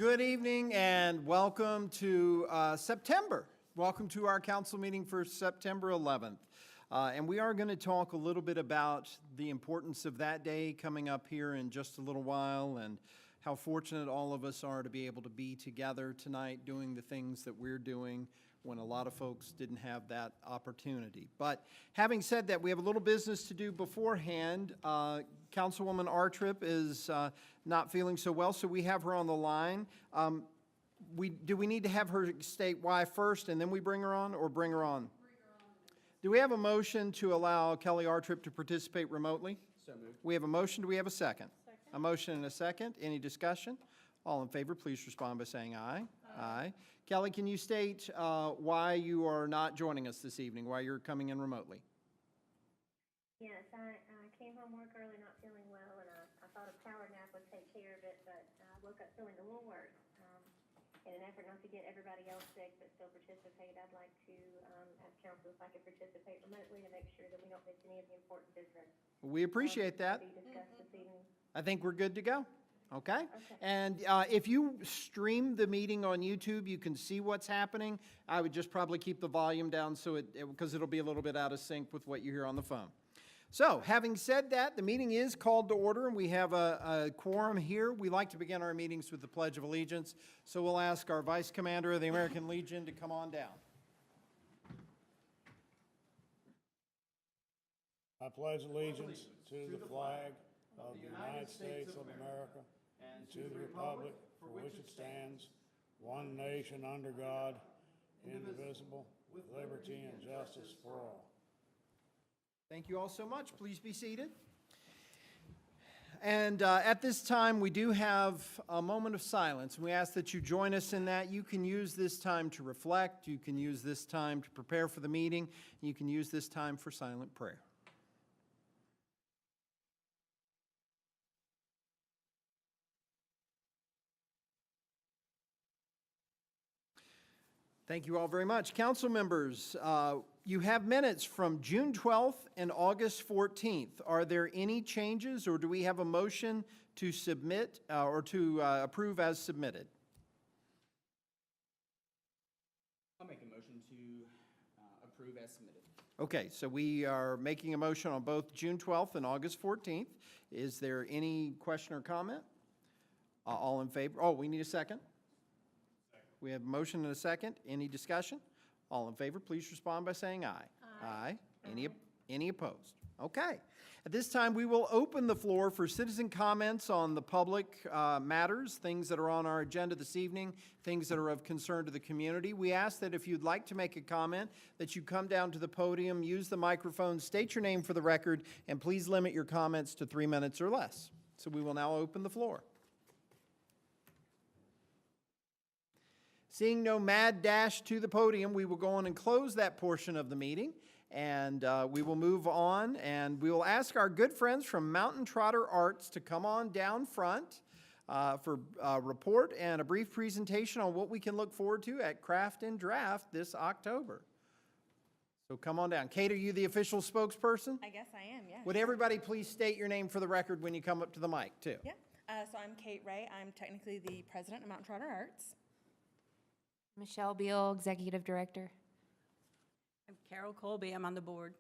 Good evening and welcome to September. Welcome to our council meeting for September 11th. And we are going to talk a little bit about the importance of that day coming up here in just a little while, and how fortunate all of us are to be able to be together tonight doing the things that we're doing when a lot of folks didn't have that opportunity. But having said that, we have a little business to do beforehand. Councilwoman Artrip is not feeling so well, so we have her on the line. Do we need to have her state why first and then we bring her on, or bring her on? Do we have a motion to allow Kelly Artrip to participate remotely? So moved. We have a motion. Do we have a second? A motion and a second. Any discussion? All in favor, please respond by saying aye. Aye. Kelly, can you state why you are not joining us this evening, why you're coming in remotely? Yes, I came home work early not feeling well, and I thought a power nap would take care of it, but I woke up feeling a little worse. In an effort not to get everybody else sick but still participate, I'd like to ask council if I could participate remotely to make sure that we don't miss any of the important business. We appreciate that. Be discussed this evening. I think we're good to go. Okay? And if you stream the meeting on YouTube, you can see what's happening. I would just probably keep the volume down so because it'll be a little bit out of sync with what you hear on the phone. So, having said that, the meeting is called to order, and we have a quorum here. We like to begin our meetings with the Pledge of Allegiance, so we'll ask our Vice Commander of the American Legion to come on down. I pledge allegiance to the flag of the United States of America and to the republic for which it stands, one nation under God, indivisible, with liberty and justice for all. Thank you all so much. Please be seated. And at this time, we do have a moment of silence. We ask that you join us in that. You can use this time to reflect. You can use this time to prepare for the meeting. You can use this time for silent prayer. Thank you all very much. Council members, you have minutes from June 12th and August 14th. Are there any changes, or do we have a motion to submit or to approve as submitted? I'll make a motion to approve as submitted. Okay, so we are making a motion on both June 12th and August 14th. Is there any question or comment? All in favor? Oh, we need a second. We have a motion and a second. Any discussion? All in favor, please respond by saying aye. Aye. Any opposed? Okay. At this time, we will open the floor for citizen comments on the public matters, things that are on our agenda this evening, things that are of concern to the community. We ask that if you'd like to make a comment, that you come down to the podium, use the microphone, state your name for the record, and please limit your comments to 3 minutes or less. So we will now open the floor. Seeing no mad dash to the podium, we will go on and close that portion of the meeting, and we will move on, and we will ask our good friends from Mountain Trotter Arts to come on down front for a report and a brief presentation on what we can look forward to at Craft and Draft this October. So come on down. Kate, are you the official spokesperson? I guess I am, yes. Would everybody please state your name for the record when you come up to the mic, too? Yeah. So I'm Kate Ray. I'm technically the president of Mountain Trotter Arts. Michelle Beal, Executive Director. I'm Carol Colby. I'm on the board.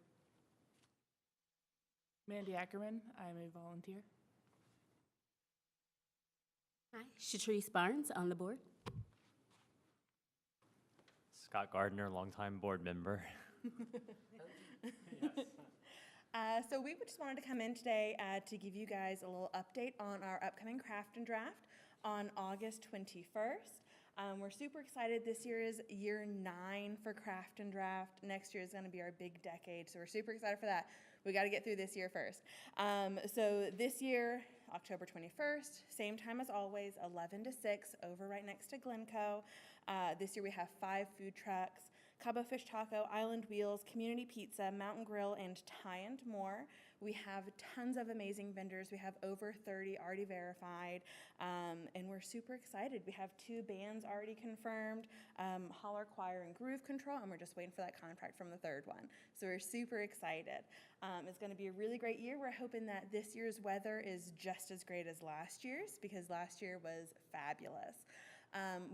Mandy Ackerman. I'm a volunteer. Hi, Shatrice Barnes on the board. Scott Gardner, longtime board member. So we just wanted to come in today to give you guys a little update on our upcoming Craft and Draft on August 21st. We're super excited. This year is year 9 for Craft and Draft. Next year is going to be our big decade, so we're super excited for that. We got to get through this year first. So this year, October 21st, same time as always, 11 to 6, over right next to Glencoe. This year we have 5 food trucks: Cabo Fish Taco, Island Wheels, Community Pizza, Mountain Grill, and Tie and More. We have tons of amazing vendors. We have over 30 already verified, and we're super excited. We have 2 bands already confirmed, Holler Choir and Groove Control, and we're just waiting for that contract from the 3rd one. So we're super excited. It's going to be a really great year. We're hoping that this year's weather is just as great as last year's, because last year was fabulous.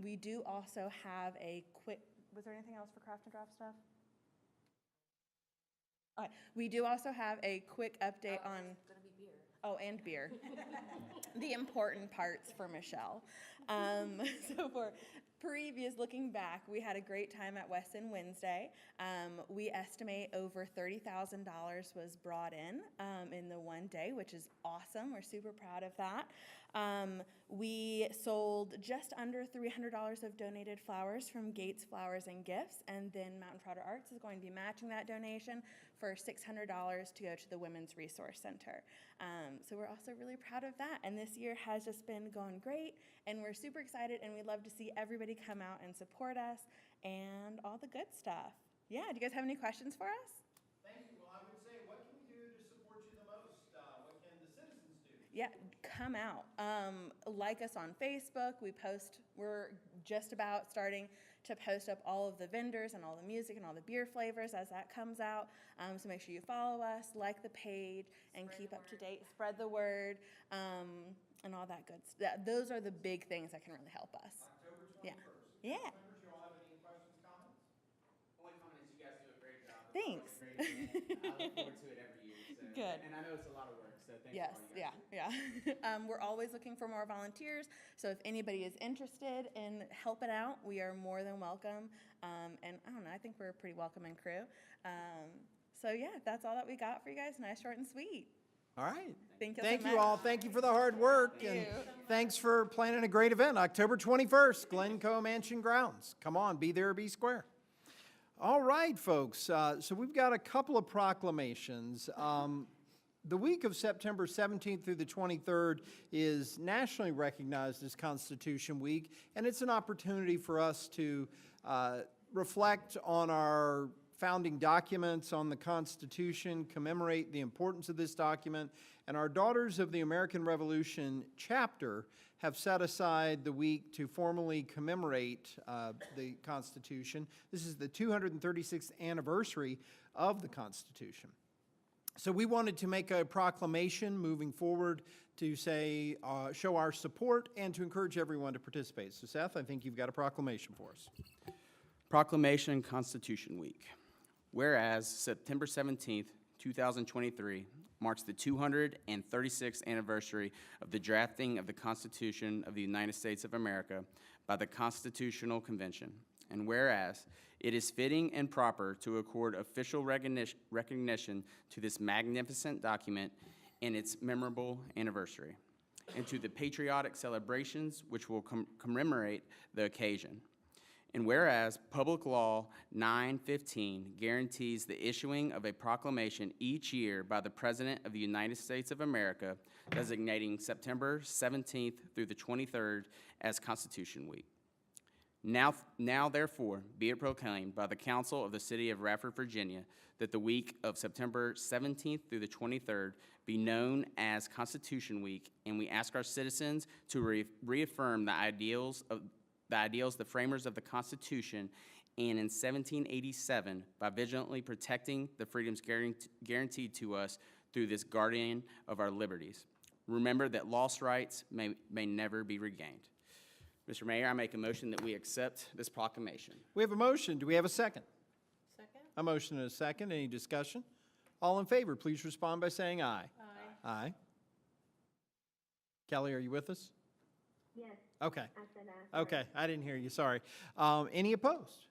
We do also have a quick, was there anything else for craft and draft stuff? All right, we do also have a quick update on. Oh, and beer. The important parts for Michelle. So for looking back, we had a great time at Weston Wednesday. We estimate over $30,000 was brought in the one day, which is awesome. We're super proud of that. We sold just under $300 of donated flowers from Gates Flowers and Gifts, and then Mountain Trotter Arts is going to be matching that donation for $600 to go to the Women's Resource Center. So we're also really proud of that, and this year has just been going great, and we're super excited, and we'd love to see everybody come out and support us and all the good stuff. Yeah, do you guys have any questions for us? Thank you. Well, I would say, what can we do to support you the most? What can the citizens do? Yeah, come out. Like us on Facebook. We're just about starting to post up all of the vendors and all the music and all the beer flavors as that comes out. So make sure you follow us, like the page, and keep up to date. Spread the word, and all that good stuff. Those are the big things that can really help us. October 21st. Yeah. Members, you all have any questions, comments? Only comment is you guys do a great job. It's Thanks. always a great event. I look forward to it every year. So. Good. And I know it's a lot of work, so thanks Yes, for all you guys yeah, do. yeah. We're always looking for more volunteers, so if anybody is interested in helping out, we are more than welcome. And I don't know, I think we're a pretty welcoming crew. So yeah, that's all that we got for you guys. Nice, short, and sweet. All right. Thank you. Thank so you much. all. Thank you for the hard work. Thank And you. thanks for planning a great event, October 21st, Glencoe Mansion Grounds. Come on, be there or be square. All right, folks. So we've got a couple of proclamations. The week of September 17th through the 23rd is nationally recognized as Constitution Week, and it's an opportunity for us to reflect on our founding documents, on the Constitution, commemorate the importance of this document, and our Daughters of the American Revolution chapter have set aside the week to formally commemorate the Constitution. This is the 236th anniversary of the Constitution. So we wanted to make a proclamation moving forward to say, show our support and to encourage everyone to participate. So Seth, I think you've got a proclamation for us. Proclamation Constitution Week. Whereas September 17th, 2023 marks the 236th anniversary of the drafting of the Constitution of the United States of America by the Constitutional Convention. And whereas it is fitting and proper to accord official recognition to this magnificent document and its memorable anniversary, and to the patriotic celebrations which will commemorate the occasion. And whereas Public Law 915 guarantees the issuing of a proclamation each year by the President of the United States of America, designating September 17th through the 23rd as Constitution Week. Now therefore, be it proclaimed by the Council of the City of Radford, Virginia, that the week of September 17th through the 23rd be known as Constitution Week, and we ask our citizens to reaffirm the ideals the framers of the Constitution and in 1787 by vigilantly protecting the freedoms guaranteed to us through this guardian of our liberties. Remember that lost rights may never be regained. Mr. Mayor, I make a motion that we accept this proclamation. We have a motion. Do we have a second? Second. A motion and a second. Any discussion? All in favor, please respond by saying aye. Aye. Aye. Kelly, are you with us? Yes, Okay. I said aye. Okay, I didn't hear you, sorry. Any opposed?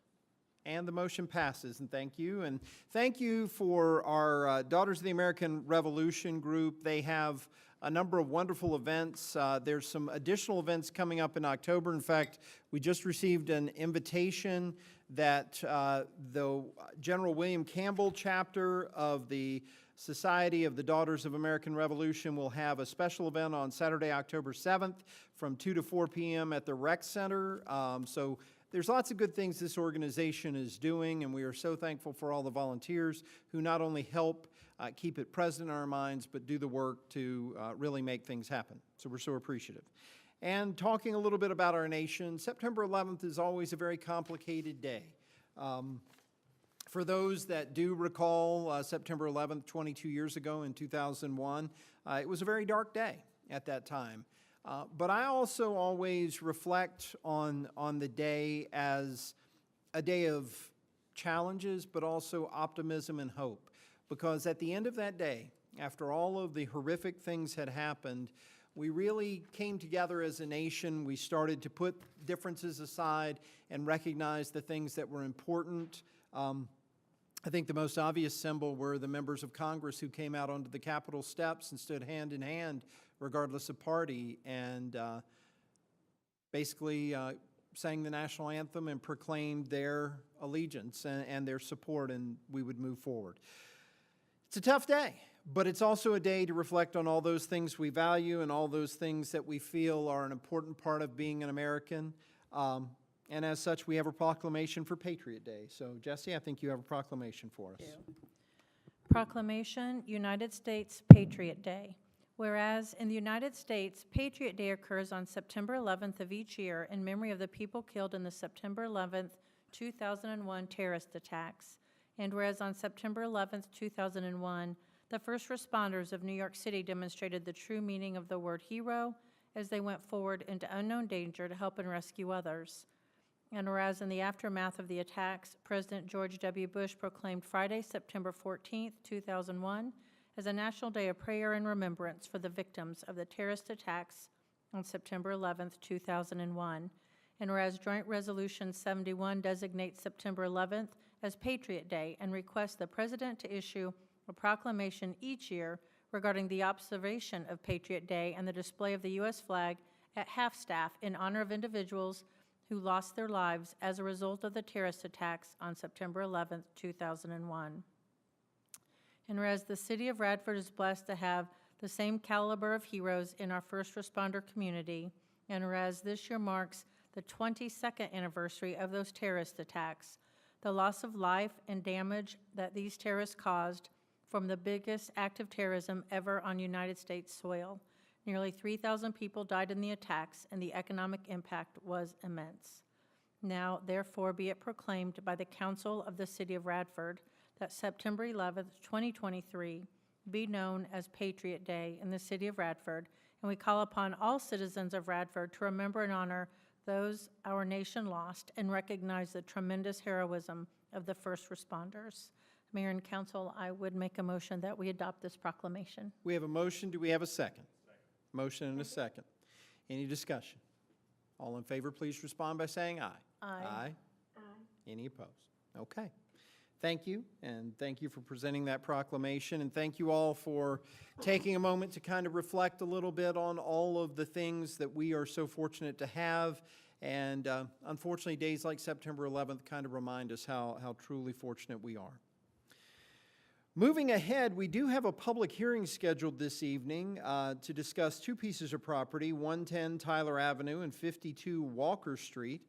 And the motion passes, and thank you. And thank you for our Daughters of the American Revolution group. They have a number of wonderful events. There's some additional events coming up in October. In fact, we just received an invitation that the General William Campbell chapter of the Society of the Daughters of American Revolution will have a special event on Saturday, October 7th from 2 to 4 p.m. at the Rec Center. So there's lots of good things this organization is doing, and we are so thankful for all the volunteers who not only help keep it present in our minds, but do the work to really make things happen. So we're so appreciative. And talking a little bit about our nation, September 11th is always a very complicated day. For those that do recall September 11th, 22 years ago in 2001, it was a very dark day at that time. But I also always reflect on the day as a day of challenges, but also optimism and hope. Because at the end of that day, after all of the horrific things had happened, we really came together as a nation. We started to put differences aside and recognize the things that were important. I think the most obvious symbol were the members of Congress who came out onto the Capitol steps and stood hand in hand, regardless of party, and basically sang the national anthem and proclaimed their allegiance and their support, and we would move forward. It's a tough day, but it's also a day to reflect on all those things we value and all those things that we feel are an important part of being an American. And as such, we have a proclamation for Patriot Day. So, Jesse, I think you have a proclamation for us. Proclamation, United States Patriot Day. Whereas in the United States, Patriot Day occurs on September 11th of each year in memory of the people killed in the September 11th, 2001 terrorist attacks. And whereas on September 11th, 2001, the first responders of New York City demonstrated the true meaning of the word hero as they went forward into unknown danger to help and rescue others. And whereas in the aftermath of the attacks, President George W. Bush proclaimed Friday, September 14th, 2001, as a national day of prayer and remembrance for the victims of the terrorist attacks on September 11th, 2001. And whereas Joint Resolution 71 designates September 11th as Patriot Day and requests the President to issue a proclamation each year regarding the observation of Patriot Day and the display of the U.S. flag at half-staff in honor of individuals who lost their lives as a result of the terrorist attacks on September 11th, 2001. And whereas the city of Radford is blessed to have the same caliber of heroes in our first responder community, and whereas this year marks the 22nd anniversary of those terrorist attacks, the loss of life and damage that these terrorists caused from the biggest act of terrorism ever on United States soil. Nearly 3,000 people died in the attacks, and the economic impact was immense. Now, therefore, be it proclaimed by the Council of the City of Radford that September 11th, 2023, be known as Patriot Day in the City of Radford, and we call upon all citizens of Radford to remember and honor those our nation lost and recognize the tremendous heroism of the first responders. Mayor and Council, I would make a motion that we adopt this proclamation. We have a motion. Do we have a second? Motion and a second. Any discussion? All in favor, please respond by saying aye. Aye. Aye. Any opposed? Okay. Thank you, and thank you for presenting that proclamation, and thank you all for taking a moment to kind of reflect a little bit on all of the things that we are so fortunate to have. And unfortunately, days like September 11th kind of remind us how truly fortunate we are. Moving ahead, we do have a public hearing scheduled this evening to discuss two pieces of property, 110 Tyler Avenue and 52 Walker Street.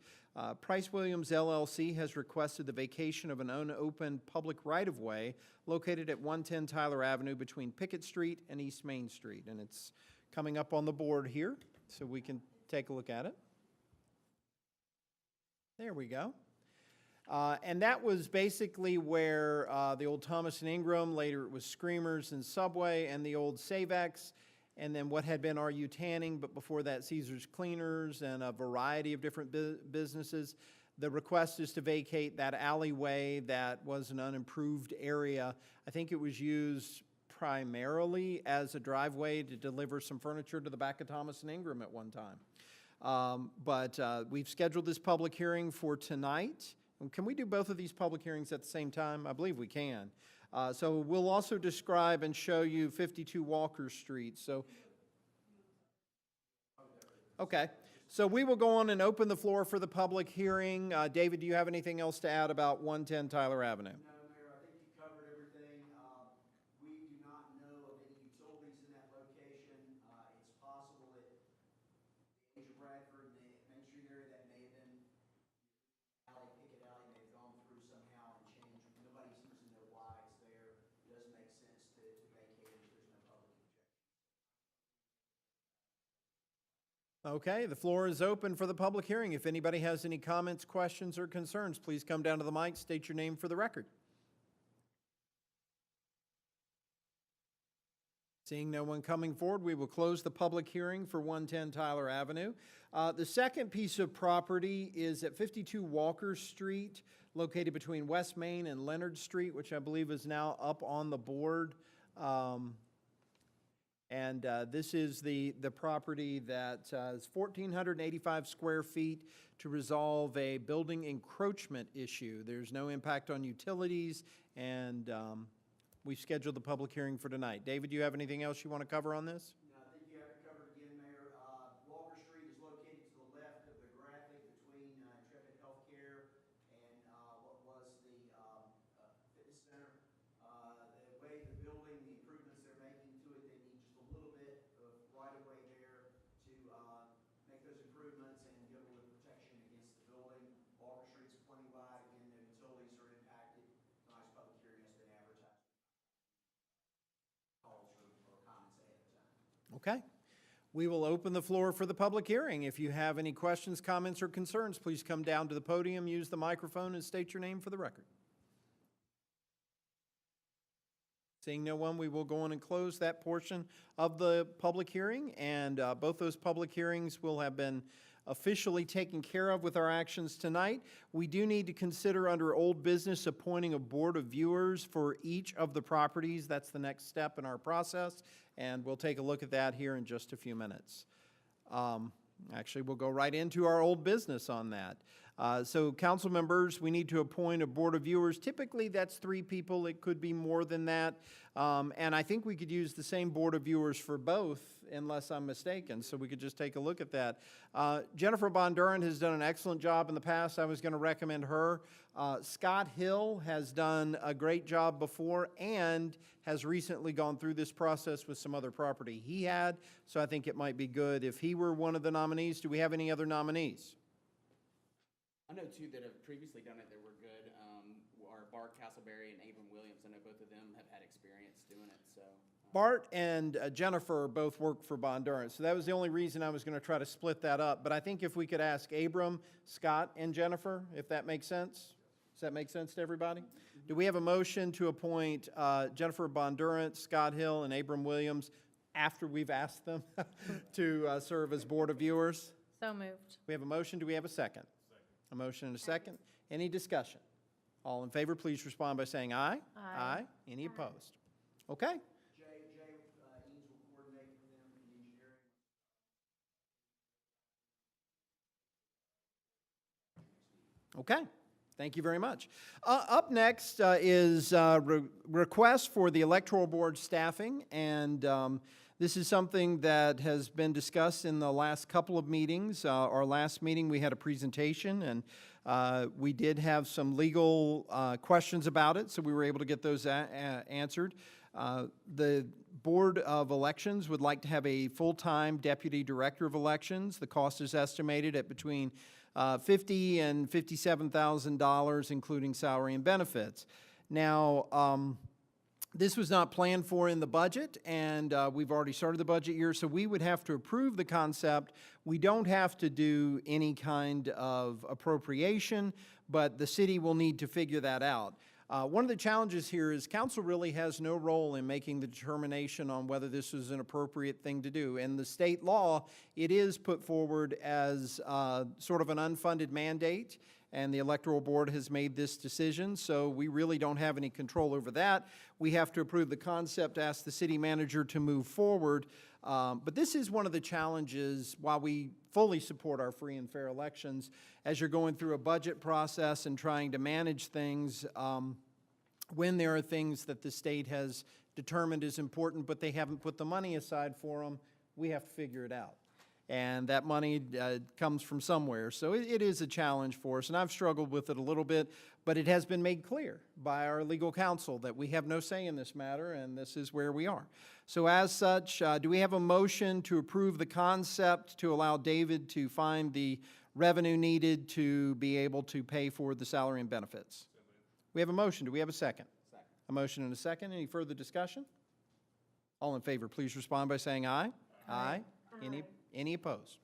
Price Williams LLC has requested the vacation of an unopened public right-of-way located at 110 Tyler Avenue between Pickett Street and East Main Street. And it's coming up on the board here, so we can take a look at it. There we go. And that was basically where the old Thomas and Ingram, later it was Screamers and Subway, and the old Savex, and then what had been RU Tanning, but before that Caesar's Cleaners and a variety of different businesses. The request is to vacate that alleyway that was an unimproved area. I think it was used primarily as a driveway to deliver some furniture to the back of Thomas and Ingram at one time. But we've scheduled this public hearing for tonight. Can we do both of these public hearings at the same time? I believe we can. So we'll also describe and show you 52 Walker Street. So, okay. So we will go on and open the floor for the public hearing. David, do you have anything else to add about 110 Tyler Avenue? No, Mayor, I think you covered everything. We do not know of any utilities in that location. It's possible that the age of Bradford, the Main Street area, that may have been alley, Pickett Alley, may have gone through somehow and changed. Nobody seems to know why it's there. It doesn't make sense to vacate it if there's no public objection. Okay, the floor is open for the public hearing. If anybody has any comments, questions, or concerns, please come down to the mic, state your name for the record. Seeing no one coming forward, we will close the public hearing for 110 Tyler Avenue. The second piece of property is at 52 Walker Street, located between West Main and Leonard Street, which I believe is now up on the board. This is the property that is 1,485 square feet to resolve a building encroachment issue. There's no impact on utilities, and we've scheduled the public hearing for tonight. David, do you have anything else you want to cover on this? No, I think you have it covered again, Mayor. Walker Street is located to the left of the graphic between Intrepid Healthcare and what was the fitness center. The way the building, the improvements they're making to it, they need just a little bit of right-of-way there to make those improvements and give a little protection against the building. Walker Street's plenty wide, again, no utilities are impacted. Tonight's public hearing has been advertised. Calls or comments ahead of time. Okay. We will open the floor for the public hearing. If you have any questions, comments, or concerns, please come down to the podium, use the microphone, and state your name for the record. Seeing no one, we will go on and close that portion of the public hearing, and both those public hearings will have been officially taken care of with our actions tonight. We do need to consider under old business appointing a board of viewers for each of the properties. That's the next step in our process, and we'll take a look at that here in just a few minutes. Actually, we'll go right into our old business on that. So council members, we need to appoint a board of viewers. Typically, that's 3 people. It could be more than that. And I think we could use the same board of viewers for both, unless I'm mistaken. So we could just take a look at that. Jennifer Bondurant has done an excellent job in the past. I was going to recommend her. Scott Hill has done a great job before and has recently gone through this process with some other property he had. So I think it might be good if he were one of the nominees. Do we have any other nominees? I know two that have previously done it that were good, are Bart Castleberry and Abram Williams. I know both of them have had experience doing it, so. Bart and Jennifer both work for Bondurant, so that was the only reason I was going to try to split that up. But I think if we could ask Abram, Scott, and Jennifer, if that makes sense. Does that make sense to everybody? Do we have a motion to appoint Jennifer Bondurant, Scott Hill, and Abram Williams after we've asked them to serve as board of viewers? So moved. We have a motion. Do we have a second? A motion and a second. Any discussion? All in favor, please respond by saying aye. Aye. Any opposed? Okay. Eames will coordinate with them in the engineering. Okay. Thank you very much. Up next is request for the electoral board staffing, and this is something that has been discussed in the last couple of meetings. Our last meeting, we had a presentation, and we did have some legal questions about it, so we were able to get those answered. The Board of Elections would like to have a full-time deputy director of elections. The cost is estimated at between $50,000 and $57,000, including salary and benefits. Now, this was not planned for in the budget, and we've already started the budget year, so we would have to approve the concept. We don't have to do any kind of appropriation, but the city will need to figure that out. One of the challenges here is council really has no role in making the determination on whether this is an appropriate thing to do. In the state law, it is put forward as sort of an unfunded mandate, and the electoral board has made this decision, so we really don't have any control over that. We have to approve the concept, ask the city manager to move forward, but this is one of the challenges, while we fully support our free and fair elections, as you're going through a budget process and trying to manage things, when there are things that the state has determined is important, but they haven't put the money aside for them, we have to figure it out. And that money comes from somewhere. So it is a challenge for us, and I've struggled with it a little bit, but it has been made clear by our legal counsel that we have no say in this matter, and this is where we are. So as such, do we have a motion to approve the concept to allow David to find the revenue needed to be able to pay for the salary and benefits? We have a motion. Do we have a second? Second. A motion and a second. Any further discussion? All in favor, please respond by saying aye. Aye. Any opposed?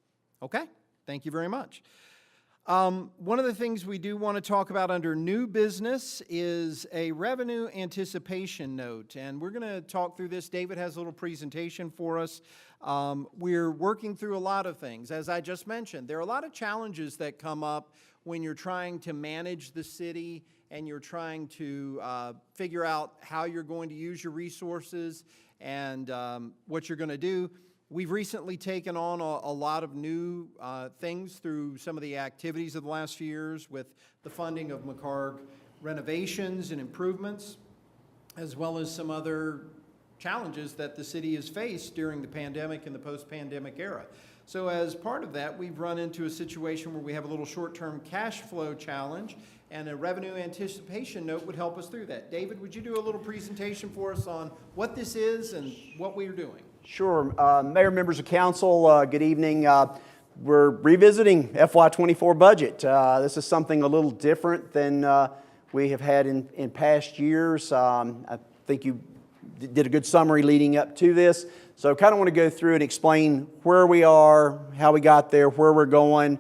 Okay, thank you very much. One of the things we do want to talk about under new business is a revenue anticipation note. And we're going to talk through this. David has a little presentation for us. We're working through a lot of things. As I just mentioned, there are a lot of challenges that come up when you're trying to manage the city and you're trying to figure out how you're going to use your resources and what you're going to do. We've recently taken on a lot of new things through some of the activities of the last few years with the funding of McHarg renovations and improvements, as well as some other challenges that the city has faced during the pandemic and the post-pandemic era. So as part of that, we've run into a situation where we have a little short-term cash flow challenge, and a revenue anticipation note would help us through that. David, would you do a little presentation for us on what this is and what we are doing? Sure. Mayor, members of council, good evening. We're revisiting FY24 budget. This is something a little different than we have had in past years. I think you did a good summary leading up to this. So I kind of want to go through and explain where we are, how we got there, where we're going.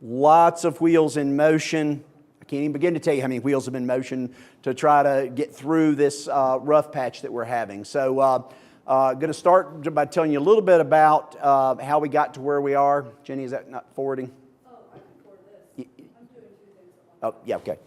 Lots of wheels in motion. I can't even begin to tell you how many wheels have been in motion to try to get through this rough patch that we're having. So going to start by telling you a little bit about how we got to where we are. Jenny, is that not forwarding? Oh, I can forward this. I'm doing two things at once. Oh, yeah, okay.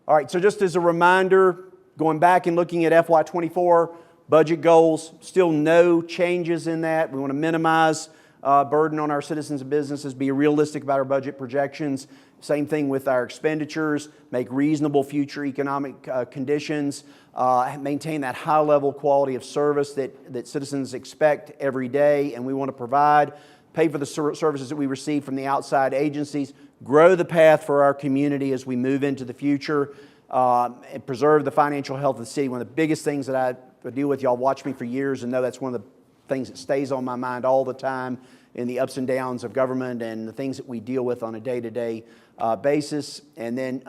All right, so just as a reminder, going back and looking at FY24 budget goals, still no changes in that. We want to minimize burden on our citizens and businesses, be realistic about our budget projections. Same thing with our expenditures, make reasonable future economic conditions, maintain that high level quality of service that citizens expect every day and we want to provide, pay for the services that we receive from the outside agencies, grow the path for our community as we move into the future, and preserve the financial health of the city. One of the biggest things that I deal with, y'all watch me for years and know that's one of the things that stays on my mind all the time in the ups and downs of government and the things that we deal with on a day-to-day basis. And then,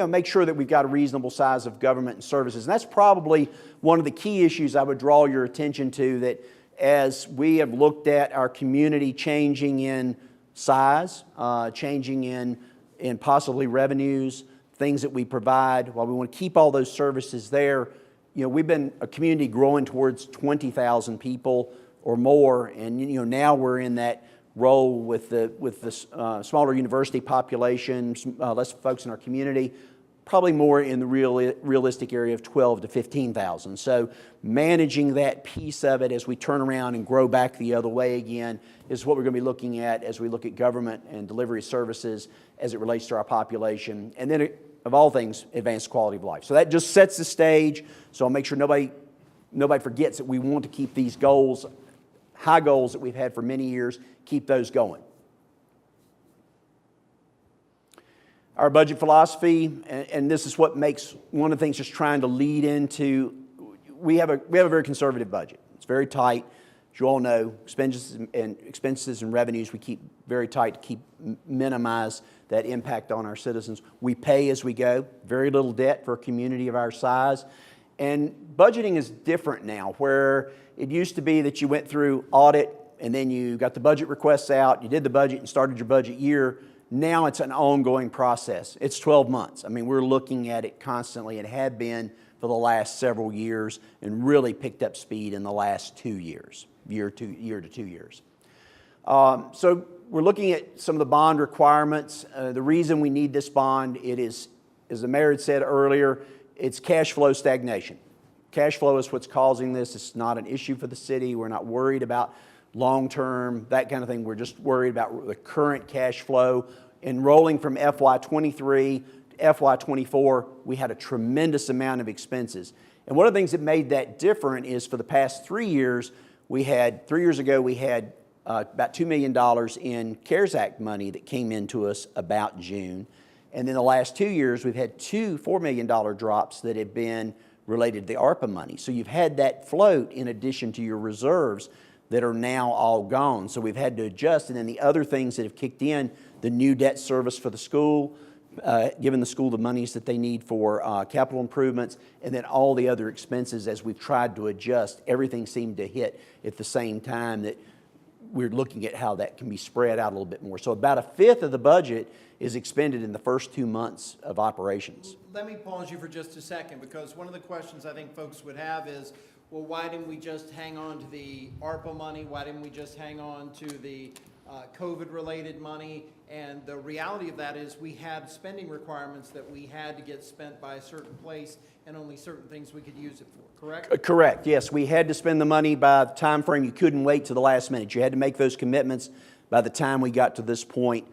make sure that we've got a reasonable size of government and services. And that's probably one of the key issues I would draw your attention to, that as we have looked at our community changing in size, changing in possibly revenues, things that we provide, while we want to keep all those services there, we've been a community growing towards 20,000 people or more, and now we're in that role with the smaller university population, less folks in our community, probably more in the realistic area of 12 to 15,000. So managing that piece of it as we turn around and grow back the other way again is what we're going to be looking at as we look at government and delivery services as it relates to our population. And then, of all things, advanced quality of life. So that just sets the stage. So I'll make sure nobody forgets that we want to keep these goals, high goals that we've had for many years, keep those going. Our budget philosophy, and this is what makes one of the things just trying to lead into, we have a very conservative budget. It's very tight. As you all know, expenses and revenues we keep very tight to minimize that impact on our citizens. We pay as we go, very little debt for a community of our size. And budgeting is different now, where it used to be that you went through audit and then you got the budget requests out, you did the budget and started your budget year. Now it's an ongoing process. It's 12 months. I mean, we're looking at it constantly and have been for the last several years, and really picked up speed in the last 2 years, year to 2 years. So we're looking at some of the bond requirements. The reason we need this bond, it is, as the mayor had said earlier, it's cash flow stagnation. Cash flow is what's causing this. It's not an issue for the city. We're not worried about long-term, that kind of thing. We're just worried about the current cash flow. Enrolling from FY23 to FY24, we had a tremendous amount of expenses. And one of the things that made that different is for the past 3 years, 3 years ago, we had about $2 million in CARES Act money that came into us about June. And then the last 2 years, we've had two $4 million drops that have been related to the ARPA money. So you've had that float in addition to your reserves that are now all gone. So we've had to adjust. And then the other things that have kicked in, the new debt service for the school, giving the school the monies that they need for capital improvements, and then all the other expenses as we've tried to adjust. Everything seemed to hit at the same time, that we're looking at how that can be spread out a little bit more. So about a fifth of the budget is expended in the first 2 months of operations. Let me pause you for just a second, because one of the questions I think folks would have is, well, why didn't we just hang on to the ARPA money? Why didn't we just hang on to the COVID-related money? And the reality of that is we had spending requirements that we had to get spent by a certain place, and only certain things we could use it for, correct? Correct, yes. We had to spend the money by the time frame. You couldn't wait to the last minute. You had to make those commitments by the time we got to this point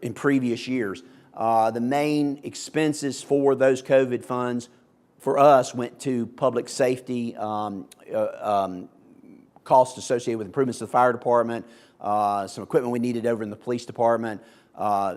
in previous years. The main expenses for those COVID funds for us went to public safety, costs associated with improvements to the fire department, some equipment we needed over in the police department,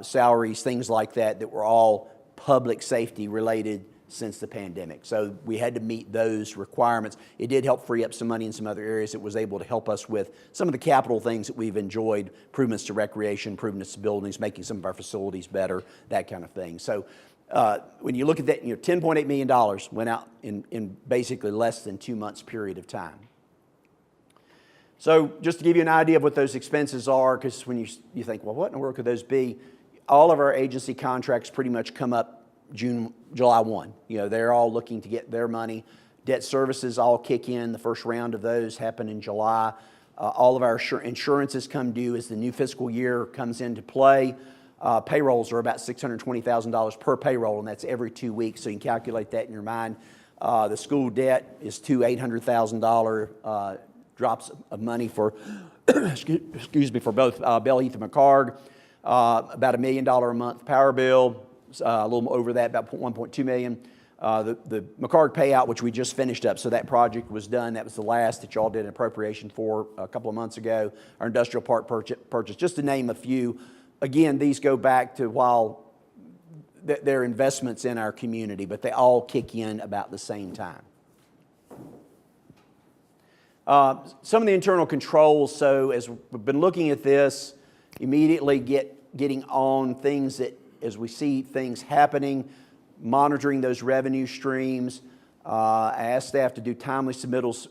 salaries, things like that, that were all public safety related since the pandemic. So we had to meet those requirements. It did help free up some money in some other areas. It was able to help us with some of the capital things that we've enjoyed, improvements to recreation, improvements to buildings, making some of our facilities better, that kind of thing. So when you look at that, $10.8 million went out in basically less than 2 months period of time. So just to give you an idea of what those expenses are, because when you think, well, what in the world could those be? All of our agency contracts pretty much come up July 1. They're all looking to get their money. Debt services all kick in. The first round of those happen in July. All of our insurances come due as the new fiscal year comes into play. Payrolls are about $620,000 per payroll, and that's every 2 weeks, so you can calculate that in your mind. The school debt is two $800,000 drops of money for, excuse me, for both Belle Heath and McCarg. About $1 million a month power bill. A little over that, about $1.2 million. The McCarg payout, which we just finished up, so that project was done. That was the last that y'all did an appropriation for a couple of months ago. Our industrial park purchase, just to name a few. Again, these go back to while they're investments in our community, but they all kick in about the same time. Some of the internal controls, so as we've been looking at this, immediately getting on things that, as we see things happening, monitoring those revenue streams. I asked staff to do timely submittals.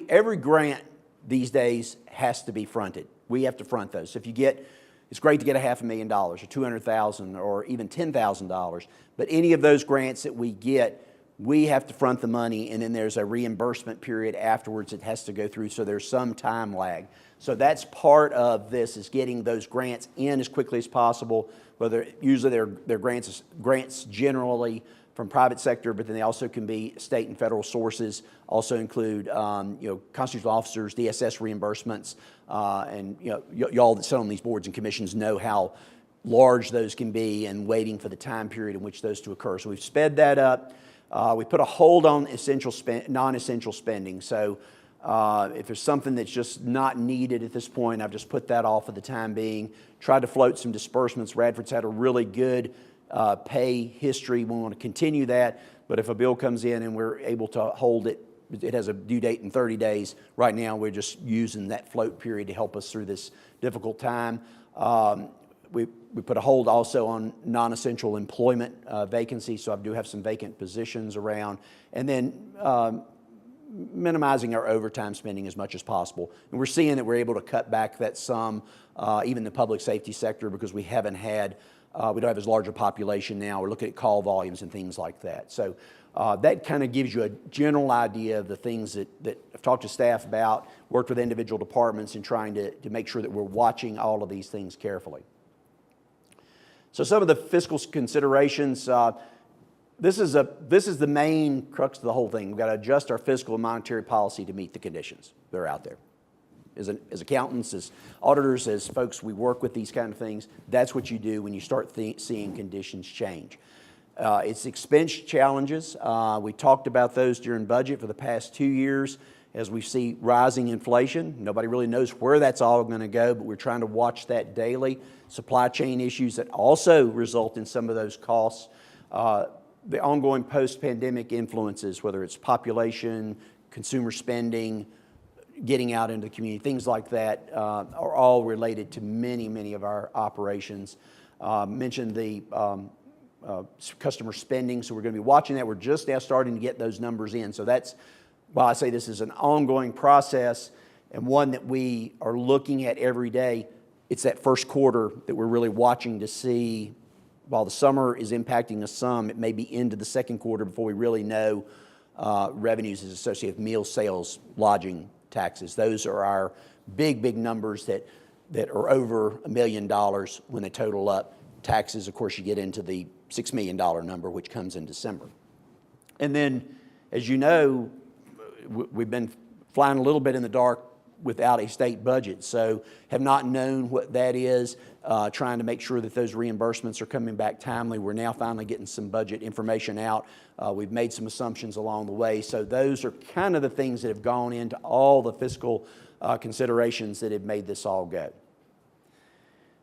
Every grant these days has to be fronted. We have to front those. So if you get, it's great to get $500,000 or $200,000 or even $10,000, but any of those grants that we get, we have to front the money, and then there's a reimbursement period afterwards it has to go through, so there's some time lag. So that's part of this, is getting those grants in as quickly as possible. Whether usually they're grants generally from private sector, but then they also can be state and federal sources. Also include constitutional officers, DSS reimbursements, and y'all that sit on these boards and commissions know how large those can be, and waiting for the time period in which those to occur. So we've sped that up. We put a hold on non-essential spending. So if there's something that's just not needed at this point, I've just put that off for the time being. Tried to float some disbursements. Radford's had a really good pay history. We want to continue that. But if a bill comes in and we're able to hold it, it has a due date in 30 days. Right now, we're just using that float period to help us through this difficult time. We put a hold also on non-essential employment vacancies, so I do have some vacant positions around. And then minimizing our overtime spending as much as possible. And we're seeing that we're able to cut back that sum, even the public safety sector, because we haven't had, we don't have as large a population now. We're looking at call volumes and things like that. So that kind of gives you a general idea of the things that I've talked to staff about, worked with individual departments in trying to make sure that we're watching all of these things carefully. So some of the fiscal considerations, this is the main crux of the whole thing. We've got to adjust our fiscal and monetary policy to meet the conditions that are out there. As accountants, as auditors, as folks, we work with these kind of things. That's what you do when you start seeing conditions change. It's expense challenges. We talked about those during budget for the past 2 years. As we see rising inflation, nobody really knows where that's all going to go, but we're trying to watch that daily. Supply chain issues that also result in some of those costs. The ongoing post-pandemic influences, whether it's population, consumer spending, getting out into the community, things like that, are all related to many, many of our operations. Mentioned the customer spending, so we're going to be watching that. We're just now starting to get those numbers in. So that's why I say this is an ongoing process. and one that we are looking at every day. It's that first quarter that we're really watching to see. While the summer is impacting us some, it may be into the second quarter before we really know revenues is associated with meal sales, lodging taxes. Those are our big numbers that are over $1 million when they total up. Taxes, of course, you get into the $6 million number, which comes in December. And then, as you know, we've been flying a little bit in the dark without a state budget, so have not known what that is, trying to make sure that those reimbursements are coming back timely. We're now finally getting some budget information out. We've made some assumptions along the way, so those are kind of the things that have gone into all the fiscal considerations that have made this all go.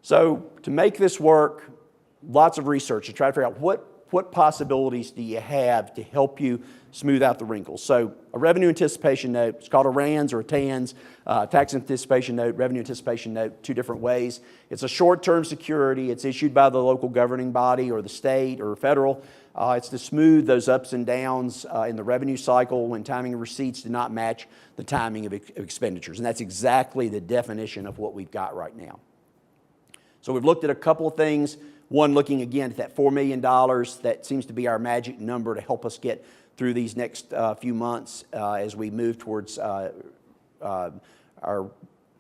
So to make this work, lots of research to try to figure out what possibilities do you have to help you smooth out the wrinkles. So a revenue anticipation note, it's called a RANS or a TANS, tax anticipation note, revenue anticipation note, two different ways. It's a short-term security. It's issued by the local governing body or the state or federal. It's to smooth those ups and downs in the revenue cycle when timing of receipts do not match the timing of expenditures. And that's exactly the definition of what we've got right now. So we've looked at a couple of things. One, looking again at that $4 million, that seems to be our magic number to help us get through these next few months as we move towards our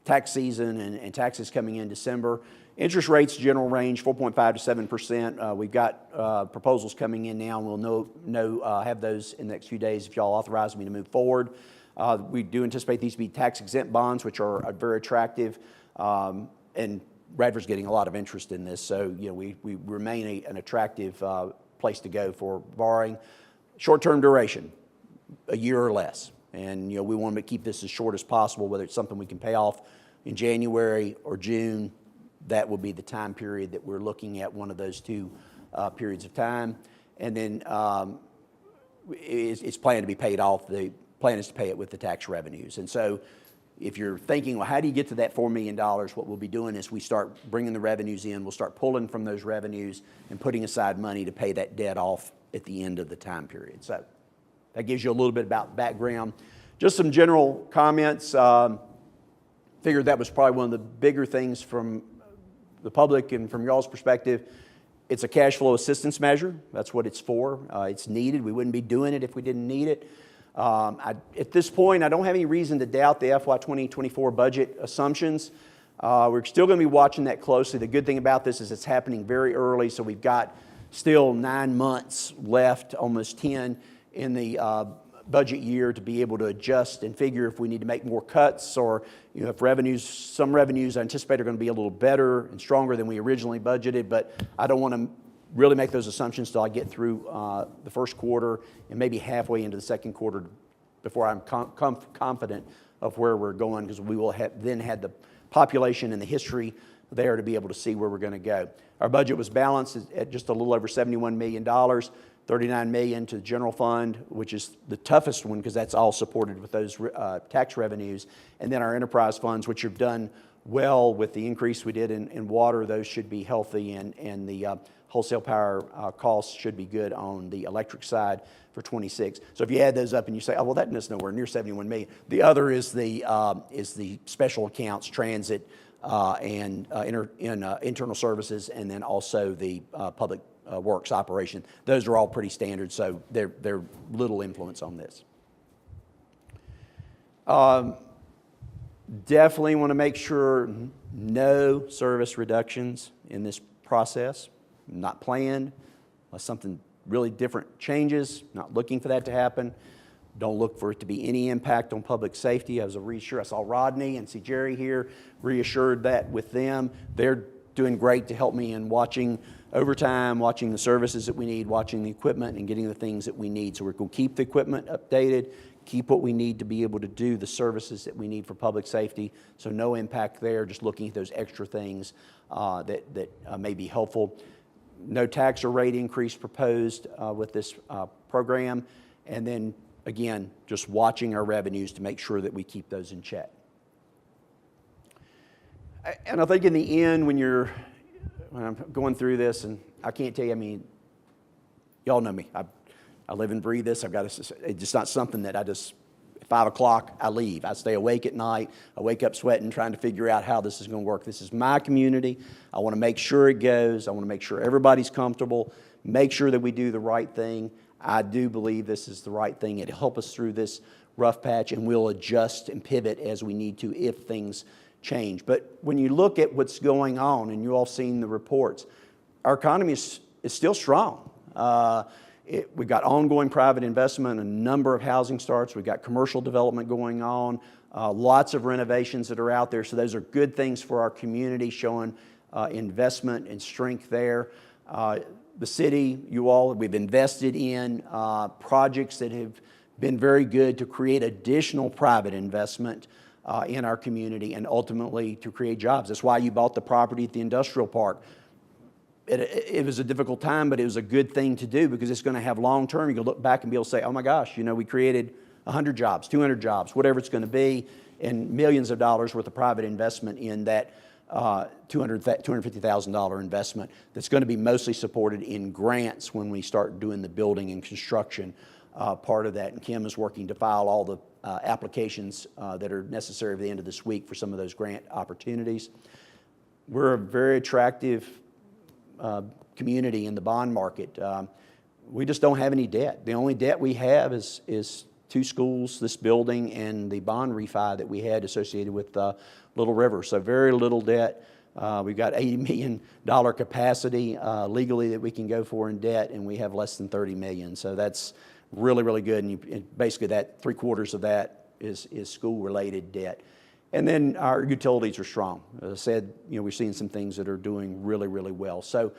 tax season and taxes coming in December. Interest rates, general range, 4.5 to 7%. We've got proposals coming in now, and we'll have those in the next few days if y'all authorize me to move forward. We do anticipate these to be tax-exempt bonds, which are very attractive, and Bradford's getting a lot of interest in this, so we remain an attractive place to go for borrowing. Short-term duration, a year or less, and we want to keep this as short as possible. Whether it's something we can pay off in January or June, that will be the time period that we're looking at, one of those two periods of time. And then it's planned to be paid off. The plan is to pay it with the tax revenues, and so if you're thinking, well, how do you get to that $4 million? What we'll be doing is we start bringing the revenues in. We'll start pulling from those revenues and putting aside money to pay that debt off at the end of the time period. So that gives you a little bit about background. Just some general comments. Figured that was probably one of the bigger things from the public and from y'all's perspective. It's a cash flow assistance measure. That's what it's for. It's needed. We wouldn't be doing it if we didn't need it. At this point, I don't have any reason to doubt the FY 2024 budget assumptions. We're still going to be watching that closely. The good thing about this is it's happening very early, so we've got still 9 months left, almost 10, in the budget year to be able to adjust and figure if we need to make more cuts, or if some revenues I anticipate are going to be a little better and stronger than we originally budgeted, but I don't want to really make those assumptions till I get through the first quarter and maybe halfway into the second quarter before I'm confident of where we're going, because we will then have the population and the history there to be able to see where we're going to go. Our budget was balanced at just a little over $71 million, $39 million to the general fund, which is the toughest one because that's all supported with those tax revenues, and then our enterprise funds, which have done well with the increase we did in water. Those should be healthy, and the wholesale power costs should be good on the electric side for 26. So if you add those up and you say, oh, well, that's nowhere near 71 million. The other is the special accounts, transit, and internal services, and then also the public works operation. Those are all pretty standard, so they're little influence on this. Definitely want to make sure no service reductions in this process. Not planned, unless something really different changes. Not looking for that to happen. Don't look for it to be any impact on public safety. I saw Rodney and see Jerry here, reassured that with them. They're doing great to help me in watching overtime, watching the services that we need, watching the equipment, and getting the things that we need. So we're going to keep the equipment updated, keep what we need to be able to do the services that we need for public safety. So no impact there, just looking at those extra things that may be helpful. No tax or rate increase proposed with this program. And then, again, just watching our revenues to make sure that we keep those in check. And I think in the end, when I'm going through this, and I can't tell you, y'all know me. I live and breathe this. It's just not something that if 5 o'clock, I leave. I stay awake at night. I wake up sweating, trying to figure out how this is going to work. This is my community. I want to make sure it goes. I want to make sure everybody's comfortable, make sure that we do the right thing. I do believe this is the right thing. It'll help us through this rough patch, and we'll adjust and pivot as we need to if things change. But when you look at what's going on, and you all seen the reports, our economy is still strong. We've got ongoing private investment, a number of housing starts. We've got commercial development going on, lots of renovations that are out there. So those are good things for our community, showing investment and strength there. The city, you all, we've invested in projects that have been very good to create additional private investment in our community and ultimately to create jobs. That's why you bought the property at the industrial park. It was a difficult time, but it was a good thing to do because it's going to have long-term. You can look back and be able to say, oh my gosh, you know, we created 100 jobs, 200 jobs, whatever it's going to be, and millions of dollars worth of private investment in that $250,000 investment that's going to be mostly supported in grants when we start doing the building and construction part of that. And Kim is working to file all the applications that are necessary at the end of this week for some of those grant opportunities. We're a very attractive community in the bond market. We just don't have any debt. The only debt we have is 2 schools, this building, and the bond refi that we had associated with Little River. So very little debt. We've got $80 million capacity legally that we can go for in debt, and we have less than $30 million. So that's really, really good. And basically that 3/4 of that is school-related debt. And then our utilities are strong. As I said, you know, we're seeing some things that are doing really, really well. So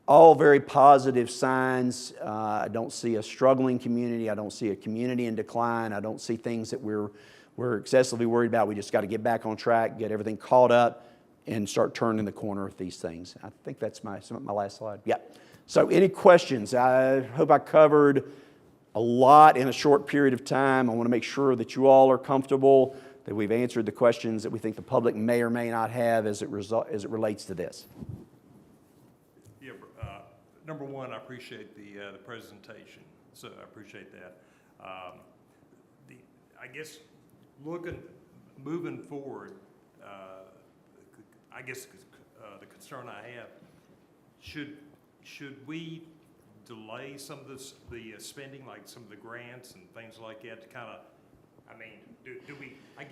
all very positive signs. I don't see a struggling community. I don't see a community in decline. I don't see things that we're excessively worried about. We just got to get back on track, get everything caught up, and start turning the corner with these things. I think that's my last slide. Yeah. So any questions? I hope I covered a lot in a short period of time. I want to make sure that you all are comfortable, that we've answered the questions that we think the public may or may not have as it relates to this. Yeah, number one, I appreciate the presentation, so I appreciate that. I guess moving forward, I guess the concern I have, should we delay some of the spending, like some of the grants and things like that, to kind of, I mean, do we? I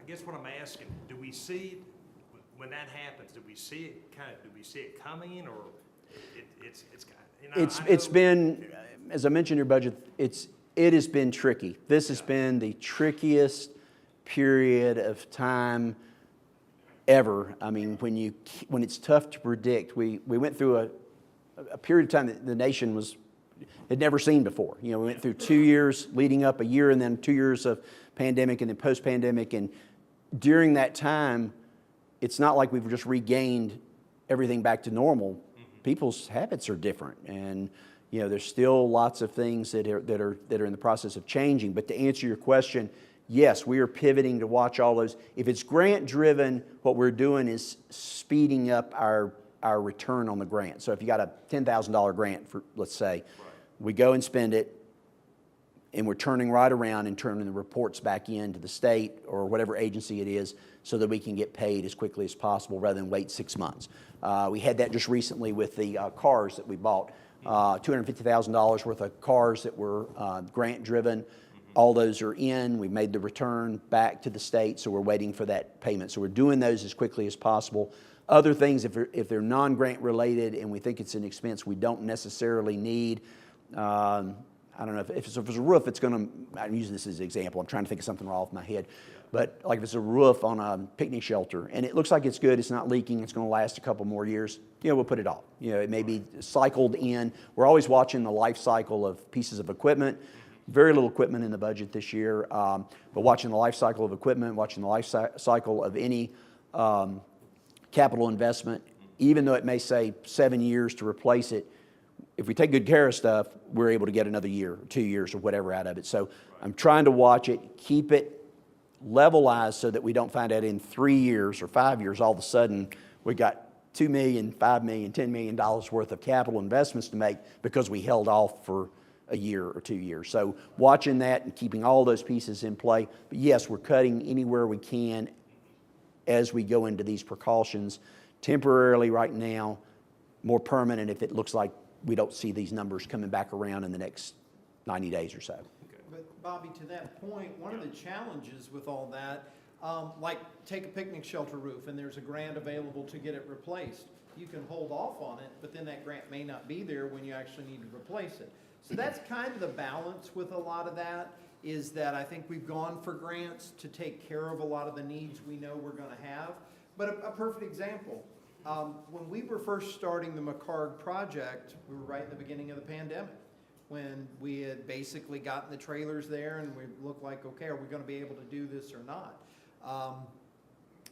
guess what I'm asking, do we see when that happens? Do we see it Do we see it coming, or it's you know, It's been, as I mentioned in your budget, it has been tricky. This has been the trickiest period of time ever. I mean, when it's tough to predict, we went through a period of time that the nation had never seen before. You know, we went through 2 years leading up, a year, and then 2 years of pandemic, and then post-pandemic. And during that time, it's not like we've just regained everything back to normal. Mm-hmm. People's habits are different, and you know, there's still lots of things that are in the process of changing. But to answer your question, yes, we are pivoting to watch all those. If it's grant-driven, what we're doing is speeding up our return on the grant. So if you got a $10,000 grant, for let's say, we go and spend it, and we're turning right around and turning the reports back in to the state or whatever agency it is so that we can get paid as quickly as possible rather than wait 6 months. We had that just recently with the cars that we bought, $250,000 worth of cars that were grant-driven. All those are in. We made the return back to the state, so we're waiting for that payment. So we're doing those as quickly as possible. Other things, if they're non-grant related and we think it's an expense we don't necessarily need, I don't know, if it's a roof, I'm using this as an example. I'm trying to think of something right off my head. But like if it's a roof on a picnic shelter and it looks like it's good, it's not leaking, it's going to last a couple more years, you know, we'll put it off. You know, it may be cycled in. We're always watching the life cycle of pieces of equipment. Very little equipment in the budget this year, but watching the life cycle of equipment, watching the life cycle of any capital investment, even though it may say 7 years to replace it, if we take good care of stuff, we're able to get another year, 2 years, or whatever out of it. So I'm trying to watch it, keep it levelized so that we don't find out in 3 years or 5 years, all of a sudden, we got $2 million, $5 million, $10 million worth of capital investments to make because we held off for a year or 2 years. So watching that and keeping all those pieces in play. But yes, we're cutting anywhere we can as we go into these precautions. Temporarily right now, more permanent if it looks like we don't see these numbers coming back around in the next 90 days or so. But Bobby, to that point, one of the challenges with all that, like take a picnic shelter roof and there's a grant available to get it replaced. You can hold off on it, but then that grant may not be there when you actually need to replace it. So that's kind of the balance with a lot of that, is that I think we've gone for grants to take care of a lot of the needs we know we're gonna have. But a perfect example, when we were first starting the McCarg project, we were right in the beginning of the pandemic, when we had basically gotten the trailers there and we looked like, okay, are we gonna be able to do this or not?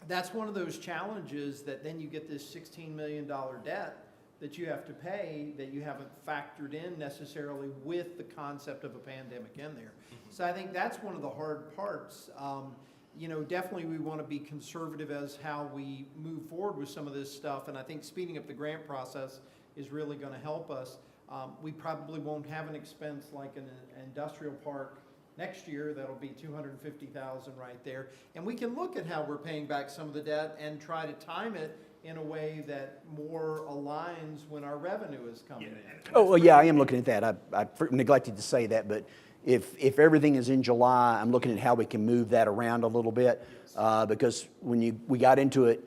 That's one of those challenges that then you get this $16 million debt that you have to pay that you haven't factored in necessarily with the concept of a pandemic in there. So I think that's one of the hard parts. You know, definitely we want to be conservative as how we move forward with some of this stuff, and I think speeding up the grant process is really going to help us. We probably won't have an expense like an industrial park next year. That'll be $250,000 right there, and we can look at how we're paying back some of the debt and try to time it in a way that more aligns when our revenue is coming in. Oh, well, yeah, I am looking at that. I neglected to say that, but if everything is in July, I'm looking at how we can move that around a little bit, because when we got into it,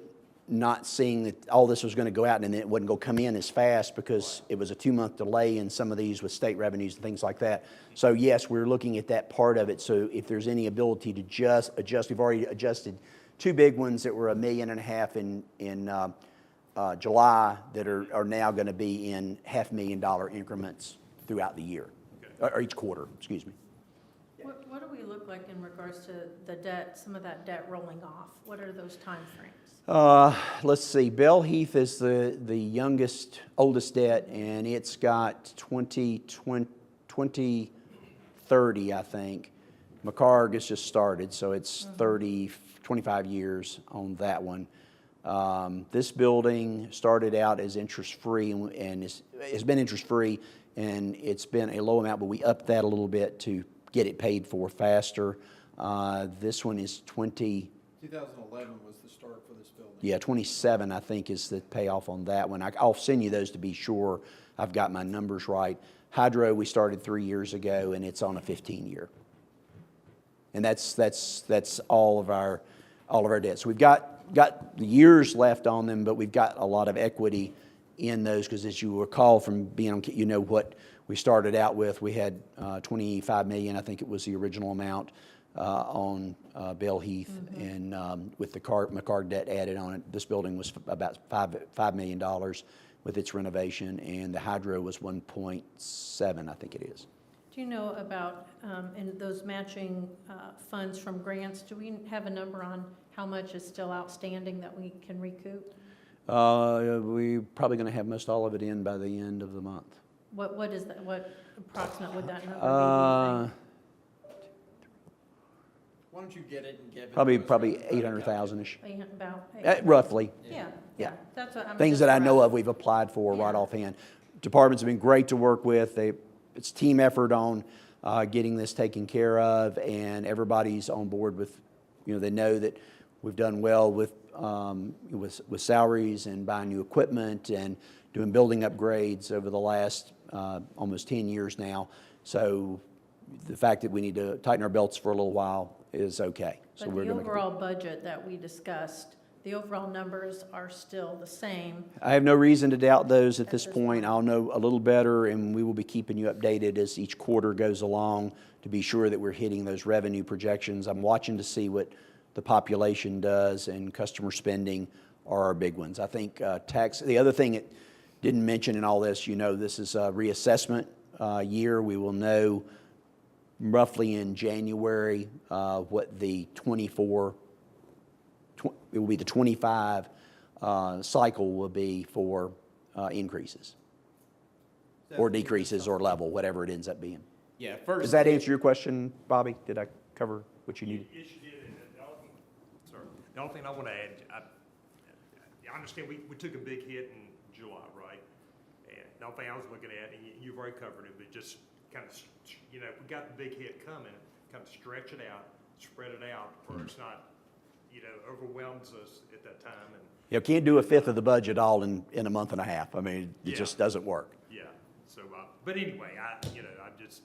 not seeing that all this was going to go out and then it wasn't going to come in as fast because it was a 2-month delay in some of these with state revenues and things like that. So yes, we're looking at that part of it. So if there's any ability to just adjust, we've already adjusted 2 big ones that were $1.5 million in July that are now going to be in $500,000 increments throughout the year, or each quarter, excuse me. What do we look like in regards to the debt, some of that debt rolling off? What are those timeframes? Let's see, Bell Heath is the oldest debt, and it's got 2030, I think. McCarg has just started, so it's 25 years on that one. This building started out as interest-free and has been interest-free, and it's been a low amount, but we upped that a little bit to get it paid for faster. This one is 2011 was the start for this building. Yeah, 27, I think, is the payoff on that one. I'll send you those to be sure I've got my numbers right. Hydro, we started 3 years ago, and it's on a 15-year. And that's all of our debt. So we've got the years left on them, but we've got a lot of equity in those, because as you recall from being on, you know what we started out with. We had $25 million, I think it was the original amount, on Bell Heath, and with the McCarg debt added on it, this building was about $5 million with its renovation, and the Hydro was 1.7, I think it is. Do you know about, in those matching funds from grants, do we have a number on how much is still outstanding that we can recoup? We're probably going to have most all of it in by the end of the month. What is that, what approximate would that number be, do you think? Why don't you get it and give it? Probably to us? 800,000-ish, About. roughly. Yeah, that's what I'm. Things that I know of we've applied for right offhand. Departments have been great to work with. It's team effort on getting this taken care of, and everybody's on board with, they know that we've done well with salaries and buying new equipment and doing building upgrades over the last almost 10 years now. So the fact that we need to tighten our belts for a little while is okay. So But we're the gonna overall budget that we discussed, the overall numbers are still the same. I have no reason to doubt those at this point. I'll know a little better, and we will be keeping you updated as each quarter goes along to be sure that we're hitting those revenue projections. I'm watching to see what the population does, and customer spending are our big ones. I think tax, the other thing it didn't mention in all this, this is a reassessment year. We will know roughly in January what the it will be the 25 cycle will be for increases or decreases or level, whatever it ends up being. Yeah, first. Does that answer your question, Bobby? Did I cover what you needed? Yes, you did. And the only thing I want to add, I understand we took a big hit in July, right? And the only thing I was looking at, and you've already covered it, but just kind of, you know, if we got the big hit coming, kind of stretch it out, spread it out, where it's not, you know, overwhelms us at that time. And You can't do a fifth of the budget all in a month and a half. I mean, it Yeah. just doesn't work. yeah, so, but anyway, I just,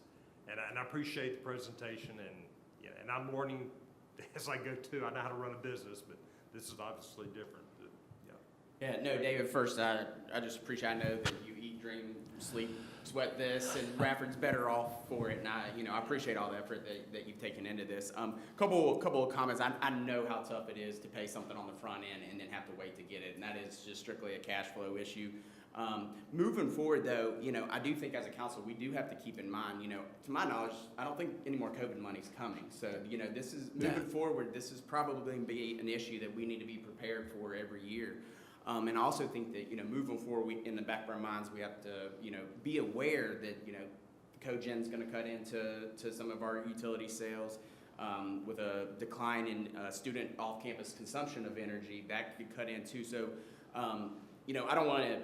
and I appreciate the presentation, and, yeah, and I'm learning as I go too. I know how to run a business, but this is obviously different. Yeah. Yeah, no, David, first, I just appreciate, I know that you eat, dream, sleep, sweat this, and Radford's better off for it, and I appreciate all the effort that you've taken into this. Couple of comments. I know how tough it is to pay something on the front end and then have to wait to get it, and that is just strictly a cash flow issue. Moving forward, though, I do think as a council, we do have to keep in mind, to my knowledge, I don't think any more COVID money's coming. So, this is, moving forward, this is probably going to be an issue that we need to be prepared for every year. And I also think that, moving forward, in the back of our minds, we have to, be aware that, Cogen's going to cut into some of our utility sales. With a decline in student off-campus consumption of energy, that could cut in too. So, I don't want to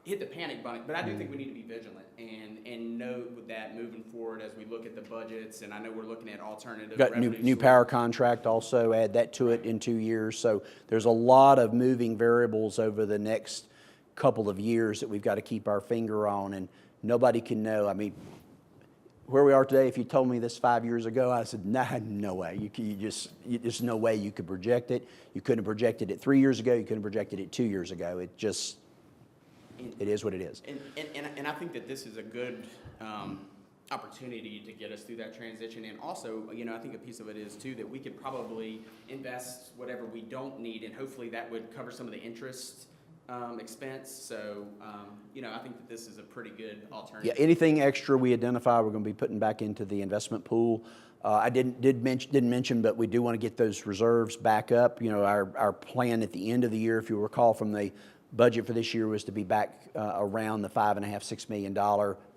hit the panic button, but I do think we need to be vigilant and know that moving forward as we look at the budgets, and I know we're looking at alternative Got revenue new sources. power contract also, add that to it in 2 years. So there's a lot of moving variables over the next couple of years that we've got to keep our finger on, and nobody can know. I mean, where we are today, if you told me this 5 years ago, I said, nah, no way. There's no way you could project it. You couldn't have projected it 3 years ago. You couldn't have projected it 2 years ago. It is what it is. And I think that this is a good opportunity to get us through that transition. And also, I think a piece of it is too that we could probably invest whatever we don't need, and hopefully that would cover some of the interest expense. So, I think that this is a pretty good alternative. Yeah, anything extra we identify, we're going to be putting back into the investment pool. I didn't mention, but we do want to get those reserves back up. Our plan at the end of the year, if you recall from the budget for this year, was to be back around the $5.5–6 million,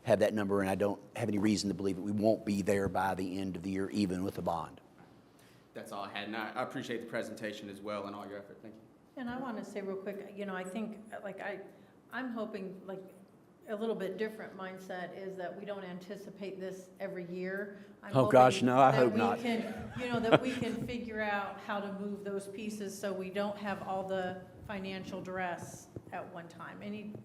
have that number, and I don't have any reason to believe that we won't be there by the end of the year, even with the bond. That's all I had, and I appreciate the presentation as well and all your effort. Thank you. And I want to say real quick, I think, I'm hoping, a little bit different mindset is that we don't anticipate this every year. Oh, gosh, no, I hope not. That we can figure out how to move those pieces so we don't have all the financial duress at one time.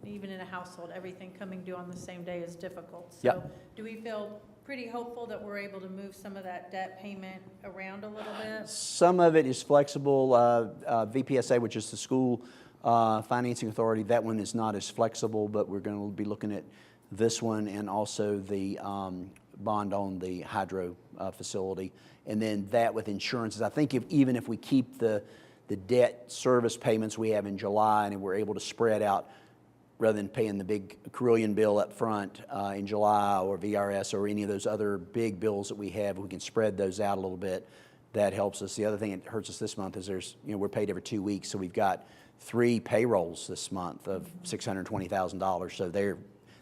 Even in a household, everything coming due on the same day is difficult. So Yep. do we feel pretty hopeful that we're able to move some of that debt payment around a little bit? Some of it is flexible. VPSA, which is the school financing authority, that one is not as flexible, but we're going to be looking at this one and also the bond on the hydro facility. And then that with insurances. I think even if we keep the debt service payments we have in July and we're able to spread out rather than paying the big Carillion bill up front in July or VRS or any of those other big bills that we have, we can spread those out a little bit. That helps us. The other thing that hurts us this month is we're paid every 2 weeks, so we've got 3 payrolls this month of $620,000. So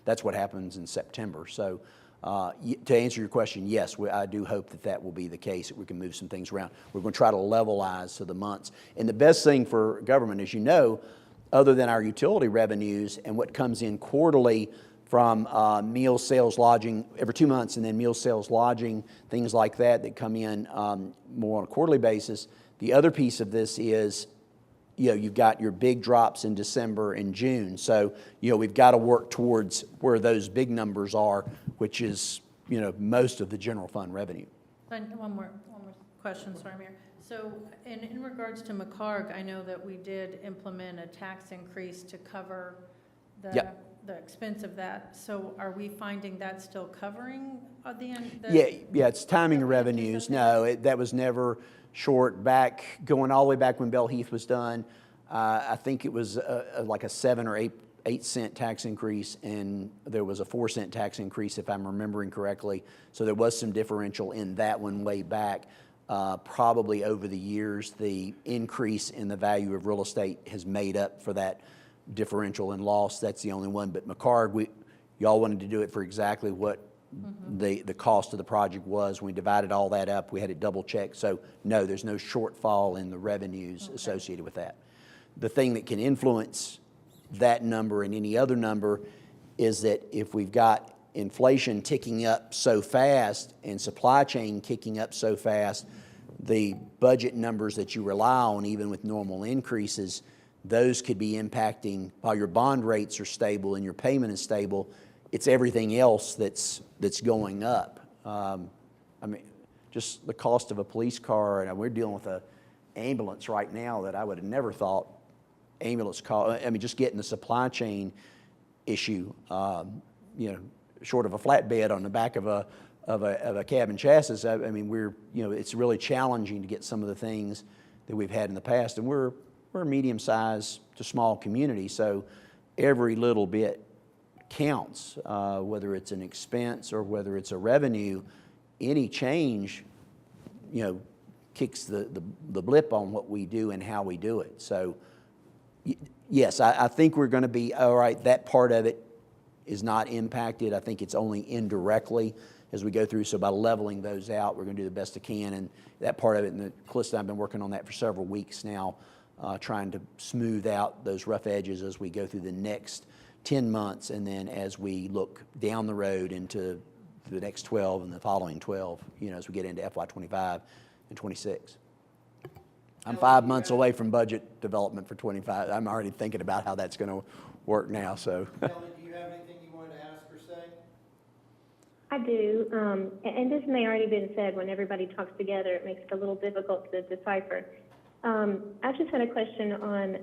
that's what happens in September. So to answer your question, yes, I do hope that will be the case, that we can move some ththings around. We're going to try to levelize to the months. And the best thing for government, as you know, other than our utility revenues and what comes in quarterly from meal sales, lodging every 2 months, and then meal sales, lodging, things like that come in more on a quarterly basis. The other piece of this is, you've got your big drops in December and June. So, we've got to work towards where those big numbers are, which is, most of the general fund revenue. And one more question, sorry, Mayor. So in regards to McCarg, I know that we did implement a tax increase to cover the expense of that. So are we finding that still covering the end? Yeah, it's timing of revenues. No, that was never short. Going all the way back when Bell Heath was done, I think it was like a 7 or 8 cent tax increase, and there was a 4 cent tax increase, if I'm remembering correctly. So there was some differential in that one way back. Probably over the years, the increase in the value of real estate has made up for that differential and loss. That's the only one. But McCarg, y'all wanted to do it for exactly what the cost of the project was. When we divided all that up, we had it double checked. So no, there's no shortfall in the revenues associated with that. The thing that can influence that number and any other number is that if we've got inflation ticking up so fast and supply chain kicking up so fast, the budget numbers that you rely on, even with normal increases, those could be impacting, while your bond rates are stable and your payment is stable, it's everything else that's going up. I mean, just the cost of a police car, and we're dealing with an ambulance right now that I would have never thought ambulance cost. I mean, just getting the supply chain issue, you know, short of a flatbed on the back of a cab and chassis. I mean, it's really challenging to get some of the things that we've had in the past, and we're a medium-sized to small community, so every little bit counts, whether it's an expense or whether it's a revenue. Any change, you know, kicks the blip on what we do and how we do it. So, yes, I think we're going to be all right. That part of it is not impacted. I think it's only indirectly as we go through. So by leveling those out, we're going to do the best we can. And that part of it, and Calista and I have been working on that for several weeks now, trying to smooth out those rough edges as we go through the next 10 months, and then as we look down the road into the next 12 and the following 12, you know, as we get into FY 25 and 26. I'm 5 months away from budget development for 25. I'm already thinking about how that's going to work now, so. Kelly, do you have anything you wanted to ask or say? I do, and this may already been said. When everybody talks together, it makes it a little difficult to decipher. I just had a question on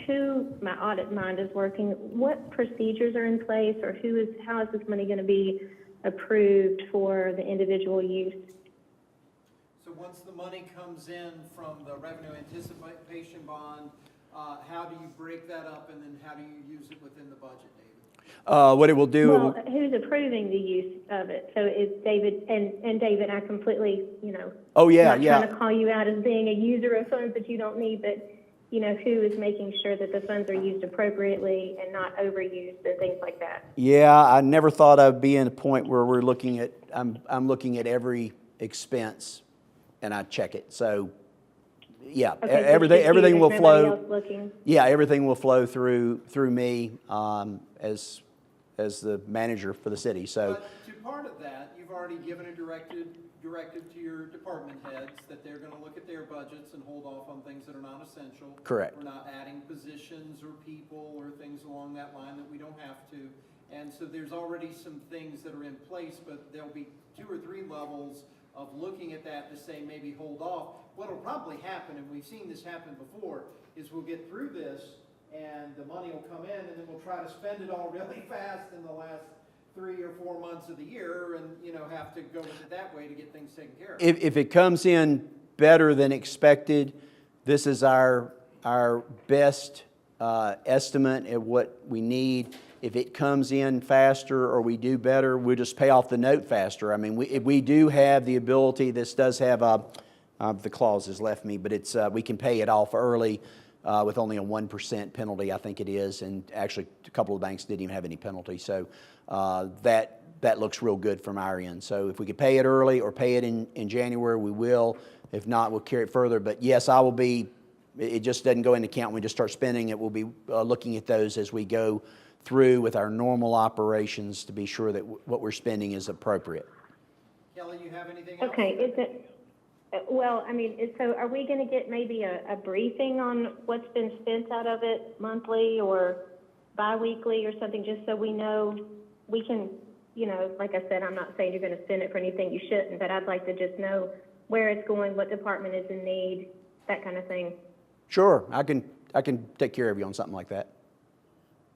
who my audit mind is working. What procedures are in place, or how is this money going to be approved for the individual use? So once the money comes in from the revenue anticipation bond, how do you break that up, and then how do you use it within the budget, David? What it will do. Well, who's approving the use of it? So it's David, and David, I completely, you know, Oh, yeah, not yeah. trying to call you out as being a user of funds that you don't need, but, you know, who is making sure that the funds are used appropriately and not overused and things like that? Yeah, I never thought I'd be in a point where we're looking at, I'm looking at every expense and I check it. So, yeah, Okay, so everything will there's nobody flow. else looking? Yeah, everything will flow through me as the manager for the city. So, But to part of that, you've already given a directive to your department heads that they're going to look at their budgets and hold off on things that are not essential. Correct. We're not adding positions or people or things along that line that we don't have to. And so there's already some things that are in place, but there'll be 2 or 3 levels of looking at that to say maybe hold off. What'll probably happen, and we've seen this happen before, is we'll get through this and the money will come in, and then we'll try to spend it all really fast in the last 3 or 4 months of the year, and, you know, have to go with it that way to get things taken care of. if it comes in better than expected, this is our best estimate of what we need. If it comes in faster or we do better, we'll just pay off the note faster. I mean, we do have the ability. This does have the clause has left me, but it's we can pay it off early with only a 1% penalty, I think it is, and actually a couple of banks didn't even have any penalty. So that looks real good from our end. So if we could pay it early or pay it in January, we will. If not, we'll carry it further. But yes, I will be. It just doesn't go into account when we just start spending it. We'll be looking at those as we go through with our normal operations to be sure that what we're spending is appropriate. Kelly, you have anything else? Okay, is it, well, I mean, so are we gonna get maybe a briefing on what's been spent out of it monthly or bi-weekly or something, just so we know we can, you know, like I said, I'm not saying you're gonna spend it for anything you shouldn't, but I'd like to just know where it's going, what department is in need, that kind of thing. Sure, I can take care of you on something like that.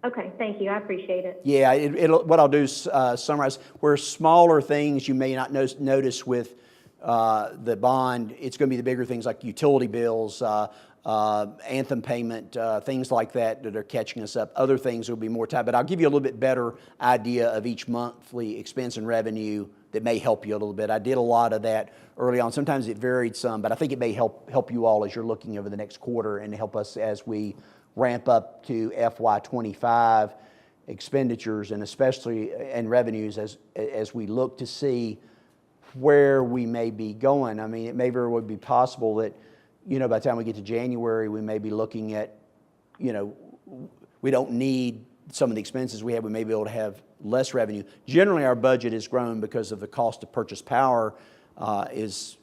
Okay, thank you, I appreciate it. Yeah, what I'll do is summarize where smaller things you may not notice with the bond. It's going to be the bigger things like utility bills, Anthem payment, things like that are catching us up. Other things will be more tight, but I'll give you a little bit better idea of each monthly expense and revenue that may help you a little bit. I did a lot of that early on. Sometimes it varied some, but I think it may help you all as you're looking over the next quarter and help us as we ramp up to FY25 expenditures and especially and revenues as we look to see where we may be going. I mean, it may very well be possible that, you know, by the time we get to January, we may be looking at, you know, we don't need some of the expenses we have, we may be able to have less revenue. Generally, our budget has grown because of the cost of purchase power is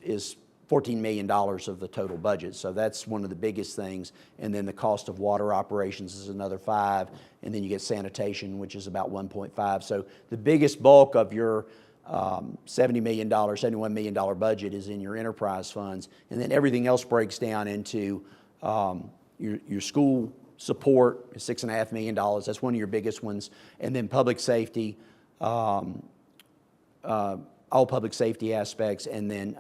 $14 million of the total budget. So that's one of the biggest things. And then the cost of water operations is another 5. And then you get sanitation, which is about 1.5. So the biggest bulk of your $70 million, $71 million budget is in your enterprise funds. And then everything else breaks down into your school support is $6.5 million. That's one of your biggest ones. And then public safety, all public safety aspects, and then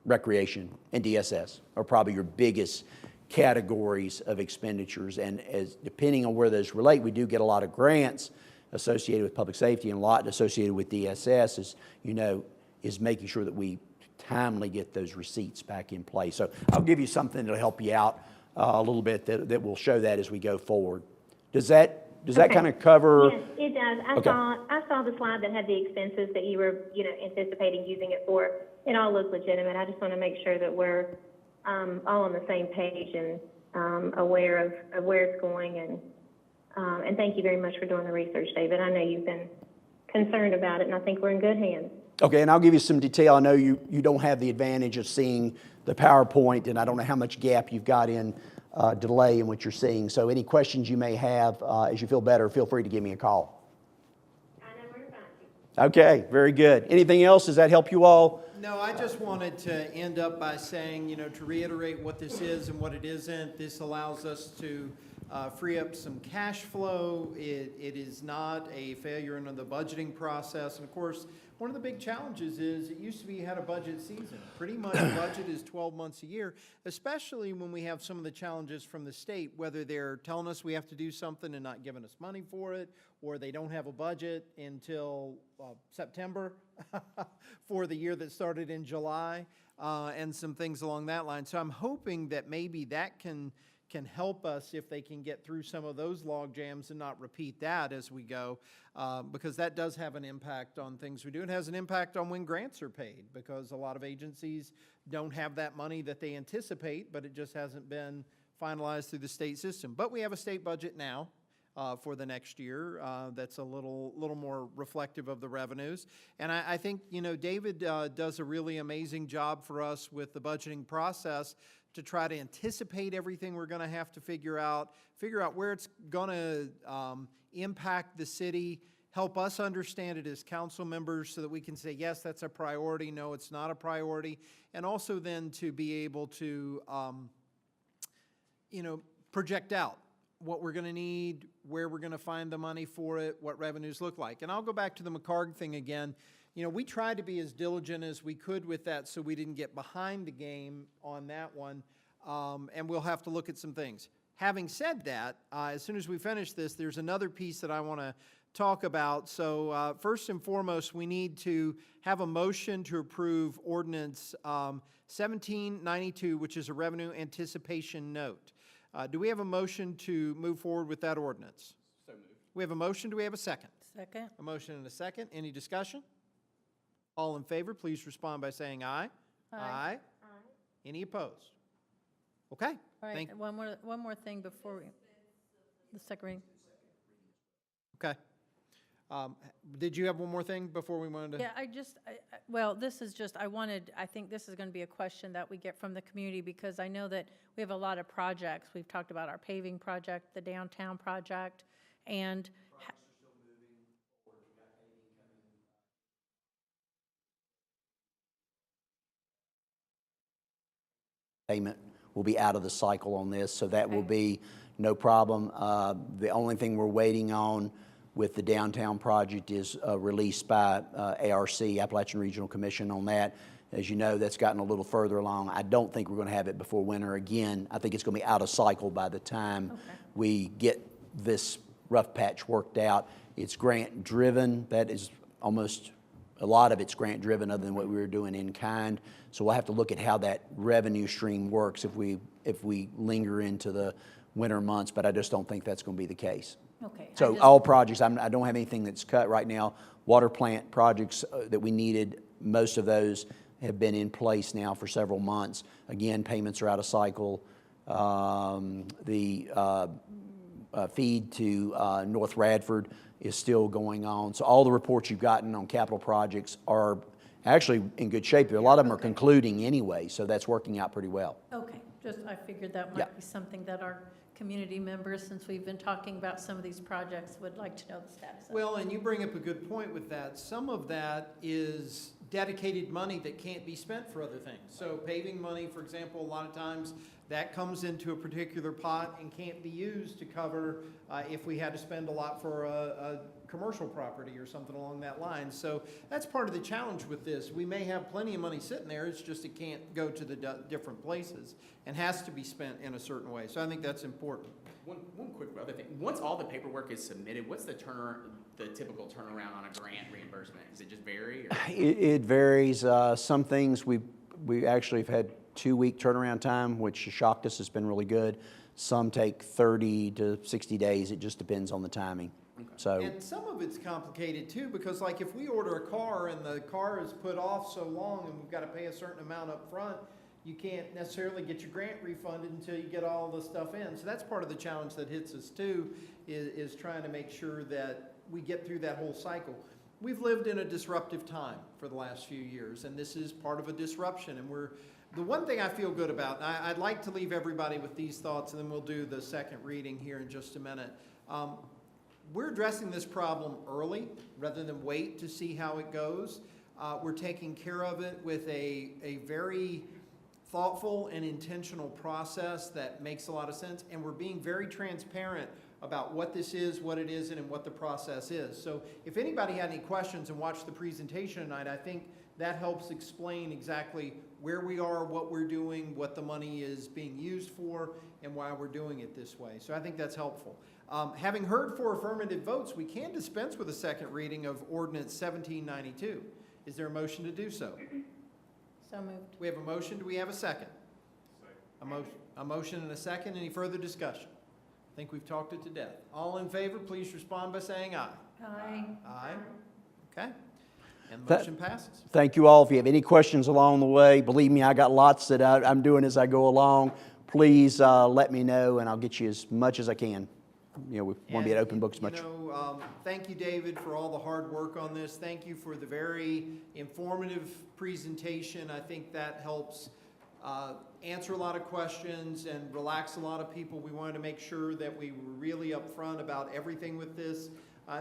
recreation and DSS are probably your biggest categories of expenditures. And as depending on where those relate, we do get a lot of grants associated with public safety, and a lot associated with DSS is, you know, is making sure that we timely get those receipts back in place. So I'll give you something that'll help you out a little bit that will show that as we go forward. Does that kind of cover? Yes, it does. Okay. I saw the slide that had the expenses that you were, anticipating using it for. It all looked legitimate. I just want to make sure that we're all on the same page and aware of where it's going. And thank you very much for doing the research, David. I know you've been concerned about it, and I think we're in good hands. Okay, and I'll give you some detail. I know you don't have the advantage of seeing the PowerPoint, and I don't know how much gap you've got in delay in what you're seeing. So any questions you may have as you feel better, feel free to give me a call. I know where to find you. Okay, very good. Anything else? Does that help you all? No, I just wanted to end up by saying, to reiterate what this is and what it isn't. This allows us to free up some cash flow. It is not a failure in the budgeting process. And of course, one of the big challenges is it used to be you had a budget season. Pretty much the budget is 12 months a year, especially when we have some of the challenges from the state, whether they're telling us we have to do something and not giving us money for it, or they don't have a budget until September for the year that started in July, and some things along that line. So I'm hoping that maybe that can help us if they can get through some of those log jams and not repeat that as we go, because that does have an impact on things we do. It has an impact on when grants are paid, because a lot of agencies don't have that money that they anticipate, but it just hasn't been finalized through the state system. But we have a state budget now for the next year that's a little more reflective of the revenues. And I think, David does a really amazing job for us with the budgeting process to try to anticipate everything we're going to have to figure out where it's going to impact the city, help us understand it as council members so that we can say, yes, that's a priority, no, it's not a priority, and also then to be able to, project out what we're going to need, where we're going to find the money for it, what revenues look like. And I'll go back to the McCarg thing again. We tried to be as diligent as we could with that so we didn't get behind the game on that one, and we'll have to look at some things. Having said that, as soon as we finish this, there's another piece that I want to talk about. So first and foremost, we need to have a motion to approve Ordinance 1792, which is a revenue anticipation note. Do we have a motion to move forward with that ordinance? So moved. We have a motion. Do we have a second? Second. A motion and a second. Any discussion? All in favor, please respond by saying aye. Aye. Aye. Any opposed? Okay. All right, and one more thing before the second reading. Okay. Did you have one more thing before we wanted to? Yeah, this is just, I think this is going to be a question that we get from the community, because I know that we have a lot of projects. We've talked about our paving project, the downtown project, and payment will be out of the cycle on this, so that will be no problem. The only thing we're waiting on with the downtown project is released by ARC, Appalachian Regional Commission, on that. As you know, that's gotten a little further along. I don't think we're going to have it before winter again. I think it's going to be out of cycle by the time we get this rough patch worked out. It's grant driven. That is almost a lot of it's grant driven, other than what we were doing in kind. So we'll have to look at how that revenue stream works if we linger into the winter months, but I just don't think that's going to be the case. okay. So all projects, I don't have anything that's cut right now. Water plant projects that we needed, most of those have been in place now for several months. Again, payments are out of cycle. The feed to North Radford is still going on. So all the reports you've gotten on capital projects are actually in good shape. A lot of them are concluding anyway, so that's working out pretty well. Okay, just, I figured that Yeah. might be something that our community members, since we've been talking about some of these projects, would like to know the status of. Well, and you bring up a good point with that. Some of that is dedicated money that can't be spent for other things. So paving money, for example, a lot of times that comes into a particular pot and can't be used to cover if we had to spend a lot for a commercial property or something along that line. So that's part of the challenge with this. We may have plenty of money sitting there, it's just it can't go to the different places and has to be spent in a certain way. So I think that's important. One quick other thing, once all the paperwork is submitted, what's the typical turnaround on a grant reimbursement? Does it just vary? Or? It varies. Some things we actually have had 2-week turnaround time, which shocked us. Has been really good. Some take 30 to 60 days. It just depends on the timing. Okay. So, And some of it's complicated too, because like if we order a car and the car is put off so long and we've got to pay a certain amount up front, you can't necessarily get your grant refunded until you get all the stuff in. So that's part of the challenge that hits us too, is trying to make sure that we get through that whole cycle. We've lived in a disruptive time for the last few years, and this is part of a disruption. And the one thing I feel good about, and I'd like to leave everybody with these thoughts, and then we'll do the second reading here in just a minute. We're addressing this problem early rather than wait to see how it goes. We're taking care of it with a very thoughtful and intentional process that makes a lot of sense, and we're being very transparent about what this is, what it isn't, and what the process is. So if anybody had any questions and watched the presentation tonight, I think that helps explain exactly where we are, what we're doing, what the money is being used for, and why we're doing it this way. So I think that's helpful. Having heard 4 affirmative votes, we can dispense with a second reading of Ordinance 1792. Is there a motion to do so? So moved. We have a motion. Do we have a second? A motion and a second. Any further discussion? I think we've talked it to death. All in favor, please respond by saying aye. Aye. Aye. Okay. And the motion passes. thank you all. If you have any questions along the way, believe me, I got lots that I'm doing as I go along. Please let me know, and I'll get you as much as I can. You know, we want to be at Open Books much. Thank you, David, for all the hard work on this. Thank you for the very informative presentation. I think that helps answer a lot of questions and relax a lot of people. We wanted to make sure that we were really upfront about everything with this.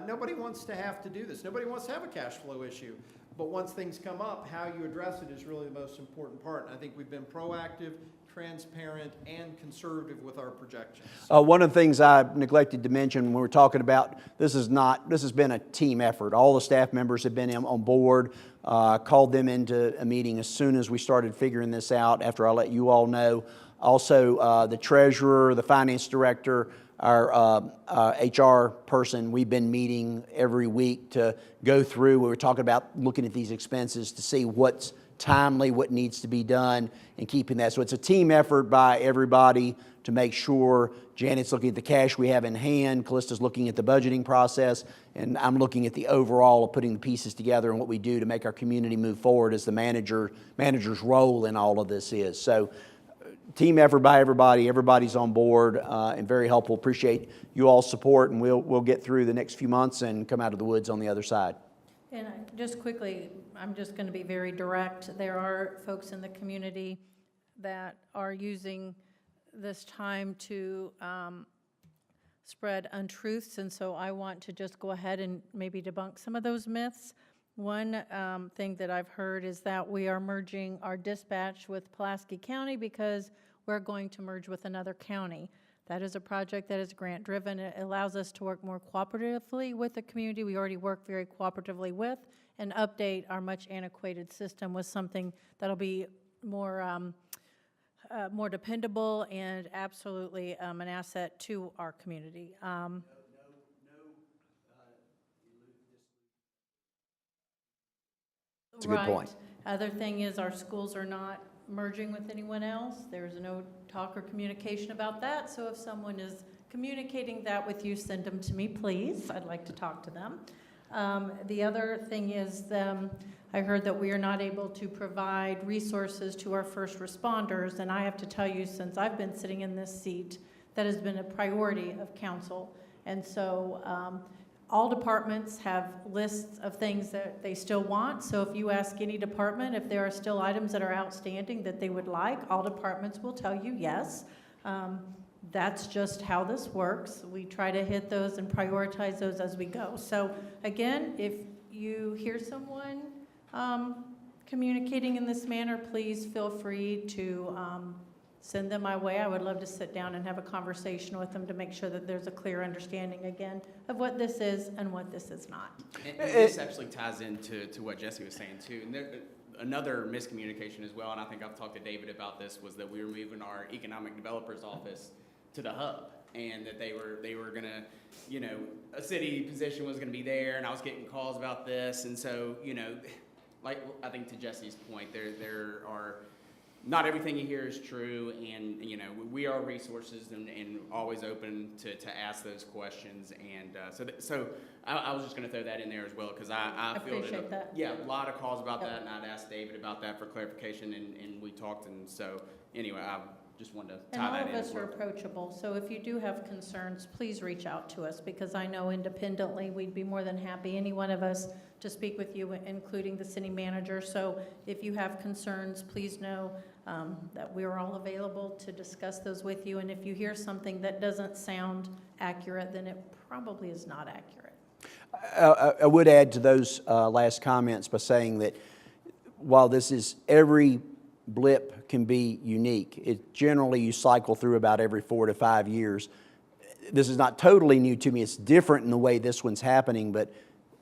Nobody wants to have to do this. Nobody wants to have a cash flow issue. But once things come up, how you address it is really the most important part. And I think we've been proactive, transparent, and conservative with our projections. One of the things I neglected to mention when we were talking about, this has been a team effort. All the staff members have been on board, called them into a meeting as soon as we started figuring this out, after I let you all know. Also, the treasurer, the finance director, our HR person, we've been meeting every week to go through. We were talking about looking at these expenses to see what's timely, what needs to be done, and keeping that. So it's a team effort by everybody to make sure Janet's looking at the cash we have in hand, Callista's looking at the budgeting process, and I'm looking at the overall of putting the pieces together and what we do to make our community move forward as the manager's role in all of this is. So team effort by everybody. Everybody's on board and very helpful. Appreciate you all's support, and we'll get through the next few months and come out of the woods on the other side. And just quickly, I'm just going to be very direct. There are folks in the community that are using this time to spread untruths, and so I want to just go ahead and maybe debunk some of those myths. One thing that I've heard is that we are merging our dispatch with Pulaski County because we're going to merge with another county. That is a project that is grant-driven. It allows us to work more cooperatively with the community we already work very cooperatively with, and update our much antiquated system with something that'll be more more dependable and absolutely an asset to our community. That's a good point. Other thing is our schools are not merging with anyone else. There's no talk or communication about that. So if someone is communicating that with you, send them to me, please. I'd like to talk to them. The other thing is I heard that we are not able to provide resources to our first responders. And I have to tell you, since I've been sitting in this seat, that has been a priority of council. And so all departments have lists of things that they still want. So if you ask any department if there are still items that are outstanding that they would like, all departments will tell you yes. That's just how this works. We try to hit those and prioritize those as we go. So again, if you hear someone communicating in this manner, please feel free to send them my way. I would love to sit down and have a conversation with them to make sure that there's a clear understanding again of what this is and what this is not. And this actually ties into what Jesse was saying too. And another miscommunication as well, and I think I've talked to David about this, was that we were moving our economic developers office to the hub, and that they were gonna, you know, a city position was gonna be there, and I was getting calls about this, and so, you know, like I think to Jesse's point, there are, not everything you hear is true, and you know, we are resources and always open to ask those questions, and so I was just going to throw that in there as well, because I appreciate that. Yeah, a lot of calls about that, and I'd asked David about that for clarification, and we talked, and so anyway, I just wanted to tie that in. And all of as us well. are approachable, so if you do have concerns, please reach out to us, because I know independently, we'd be more than happy, any one of us, to speak with you, including the city manager. So if you have concerns, please know that we're all available to discuss those with you, and if you hear something that doesn't sound accurate, then it probably is not accurate. I would add to those last comments by saying that while this is, every blip can be unique, it generally you cycle through about every 4 to 5 years. This is not totally new to me. It's different in the way this one's happening, but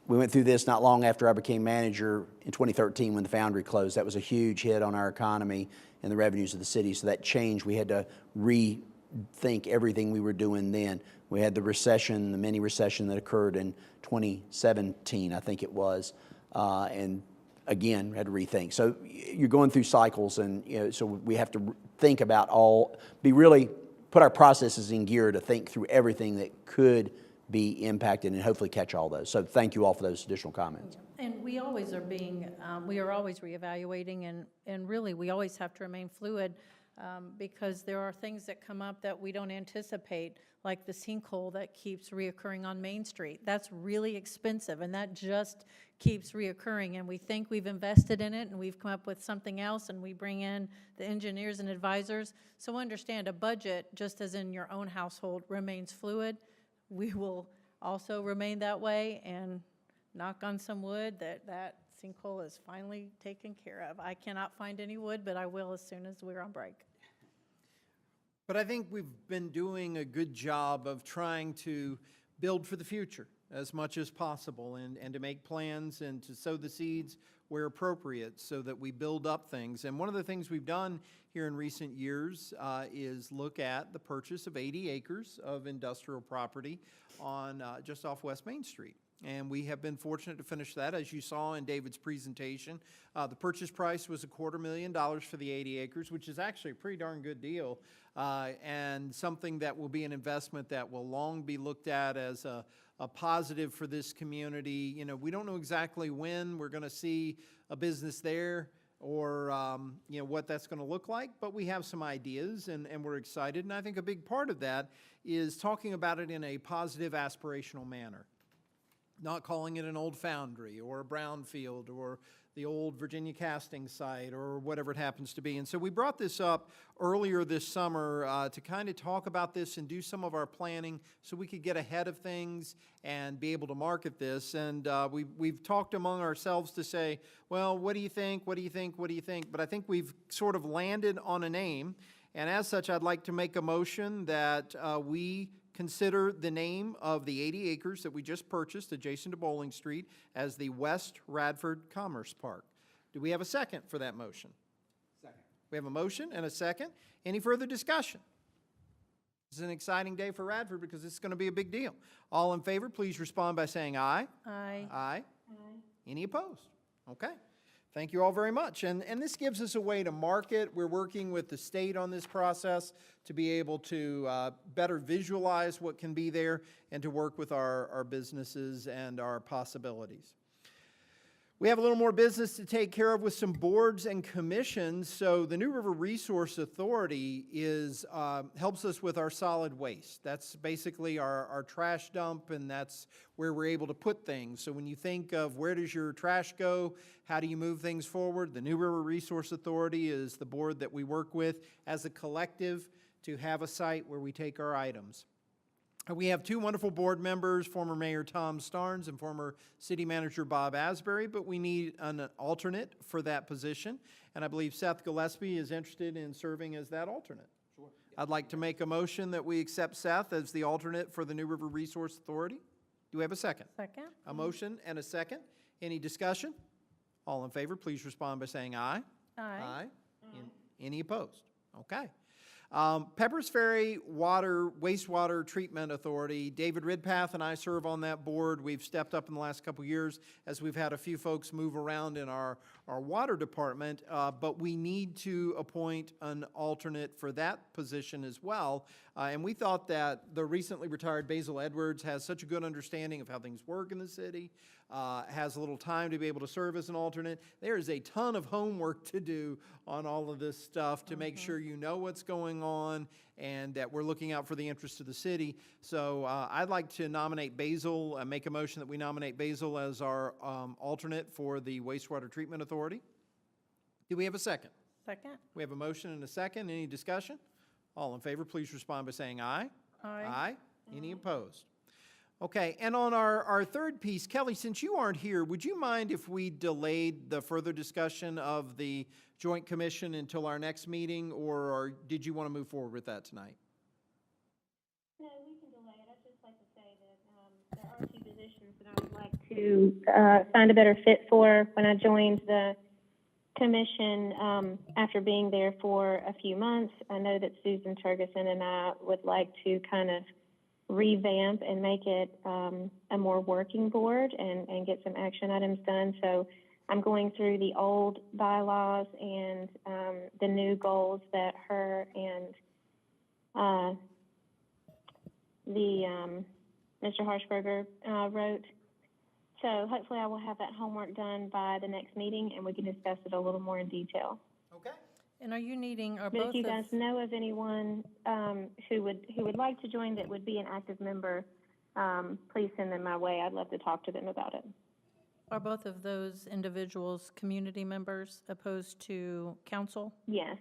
we went through this not long after I became manager in 2013 when the foundry closed. That was a huge hit on our economy and the revenues of the city. So that changed. We had to rethink everything we were doing then. We had the recession, the mini recession that occurred in 2017, I think it was, and again, had to rethink. So you're going through cycles, and you know, so we have to think about put our processes in gear to think through everything that could be impacted and hopefully catch all those. So thank you all for those additional comments. And we always are we are always reevaluating, and really we always have to remain fluid because there are things that come up that we don't anticipate, like the sinkhole that keeps reoccurring on Main Street. That's really expensive, and that just keeps reoccurring, and we think we've invested in it and we've come up with something else, and we bring in the engineers and advisors. So understand, a budget, just as in your own household, remains fluid. We will also remain that way, and knock on some wood that sinkhole is finally taken care of. I cannot find any wood, but I will as soon as we're on break. But I think we've been doing a good job of trying to build for the future as much as possible, and to make plans and to sow the seeds where appropriate so that we build up things. And one of the things we've done here in recent years is look at the purchase of 80 acres of industrial property on just off West Main Street. And we have been fortunate to finish that, as you saw in David's presentation. The purchase price was $250,000 for the 80 acres, which is actually a pretty darn good deal, and something that will be an investment that will long be looked at as a positive for this community. You know, we don't know exactly when we're going to see a business there or you know, what that's going to look like, but we have some ideas, and we're excited. And I think a big part of that is talking about it in a positive, aspirational manner. Not calling it an old foundry or a brownfield or the old Virginia casting site or whatever it happens to be. And so we brought this up earlier this summer to kind of talk about this and do some of our planning so we could get ahead of things and be able to market this. And we've talked among ourselves to say, well, what do you think? What do you think? What do you think? But I think we've sort of landed on a name. And as such, I'd like to make a motion that we consider the name of the 80 acres that we just purchased adjacent to Bowling Street as the West Radford Commerce Park. Do we have a second for that motion? Second. We have a motion and a second. Any further discussion? This is an exciting day for Radford because it's going to be a big deal. All in favor, please respond by saying aye. Aye. Aye. Any opposed? Okay. Thank you all very much. And this gives us a way to market. We're working with the state on this process to be able to better visualize what can be there and to work with our businesses and our possibilities. We have a little more business to take care of with some boards and commissions. So the New River Resource Authority helps us with our solid waste. That's basically our trash dump, and that's where we're able to put things. So when you think of where does your trash go, how do you move things forward, the New River Resource Authority is the board that we work with as a collective to have a site where we take our items. We have two wonderful board members, former Mayor Tom Starnes and former City Manager Bob Asbury, but we need an alternate for that position. And I believe Seth Gillespie is interested in serving as that alternate. Sure. I'd like to make a motion that we accept Seth as the alternate for the New River Resource Authority. Do we have a second? Second. A motion and a second. Any discussion? All in favor, please respond by saying aye. Aye. Any opposed? Okay. Peppers Ferry Wastewater Treatment Authority, David Ridpath and I serve on that board. We've stepped up in the last couple years as we've had a few folks move around in our water department, but we need to appoint an alternate for that position as well. And we thought that the recently retired Basil Edwards has such a good understanding of how things work in the city, has a little time to be able to serve as an alternate. There is a ton of homework to do on all of this stuff to make sure you know what's going on and that we're looking out for the interests of the city. So I'd like to nominate Basil, make a motion that we nominate Basil as our alternate for the Wastewater Treatment Authority. Do we have a second? Second. We have a motion and a second. Any discussion? All in favor, please respond by saying aye. Aye. Aye. Any opposed? Okay, and on our third piece, Kelly, since you aren't here, would you mind if we delayed the further discussion of the Joint Commission until our next meeting, or did you want to move forward with that tonight? No, we can delay it. I'd just like to say that there are two positions that I would like to find a better fit for. When I joined the commission, after being there for a few months, I know that Susan Ferguson and I would like to kind of revamp and make it a more working board and get some action items done. So I'm going through the old bylaws and the new goals that her and Mr. Harshberger wrote. So hopefully I will have that homework done by the next meeting and we can discuss it a little more in detail. Okay. And are you needing, But if you guys know of anyone who would like to join that would be an active member, please send them my way. I'd love to talk to them about it. are both of those individuals community members opposed to council? Yes.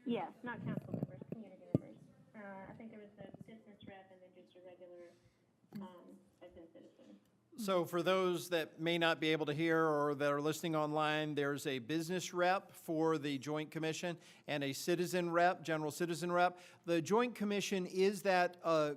Yes, not council members, community members. I think there was a business rep and then just a regular open citizen. So for those that may not be able to hear or that are listening online, there's a business rep for the Joint Commission and a citizen rep, general citizen rep. The Joint Commission is that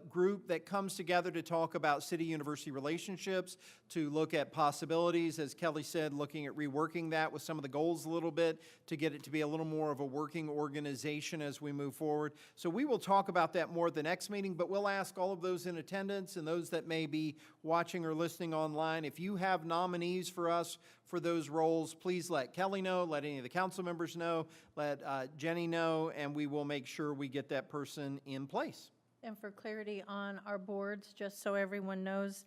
group that comes together to talk about city-university relationships, to look at possibilities, as Kelly said, looking at reworking that with some of the goals a little bit to get it to be a little more of a working organization as we move forward. So we will talk about that more at the next meeting, but we'll ask all of those in attendance and those that may be watching or listening online, if you have nominees for us for those roles, please let Kelly know, let any of the council members know, let Jenny know, and we will make sure we get that person in place. And for clarity on our boards, just so everyone knows,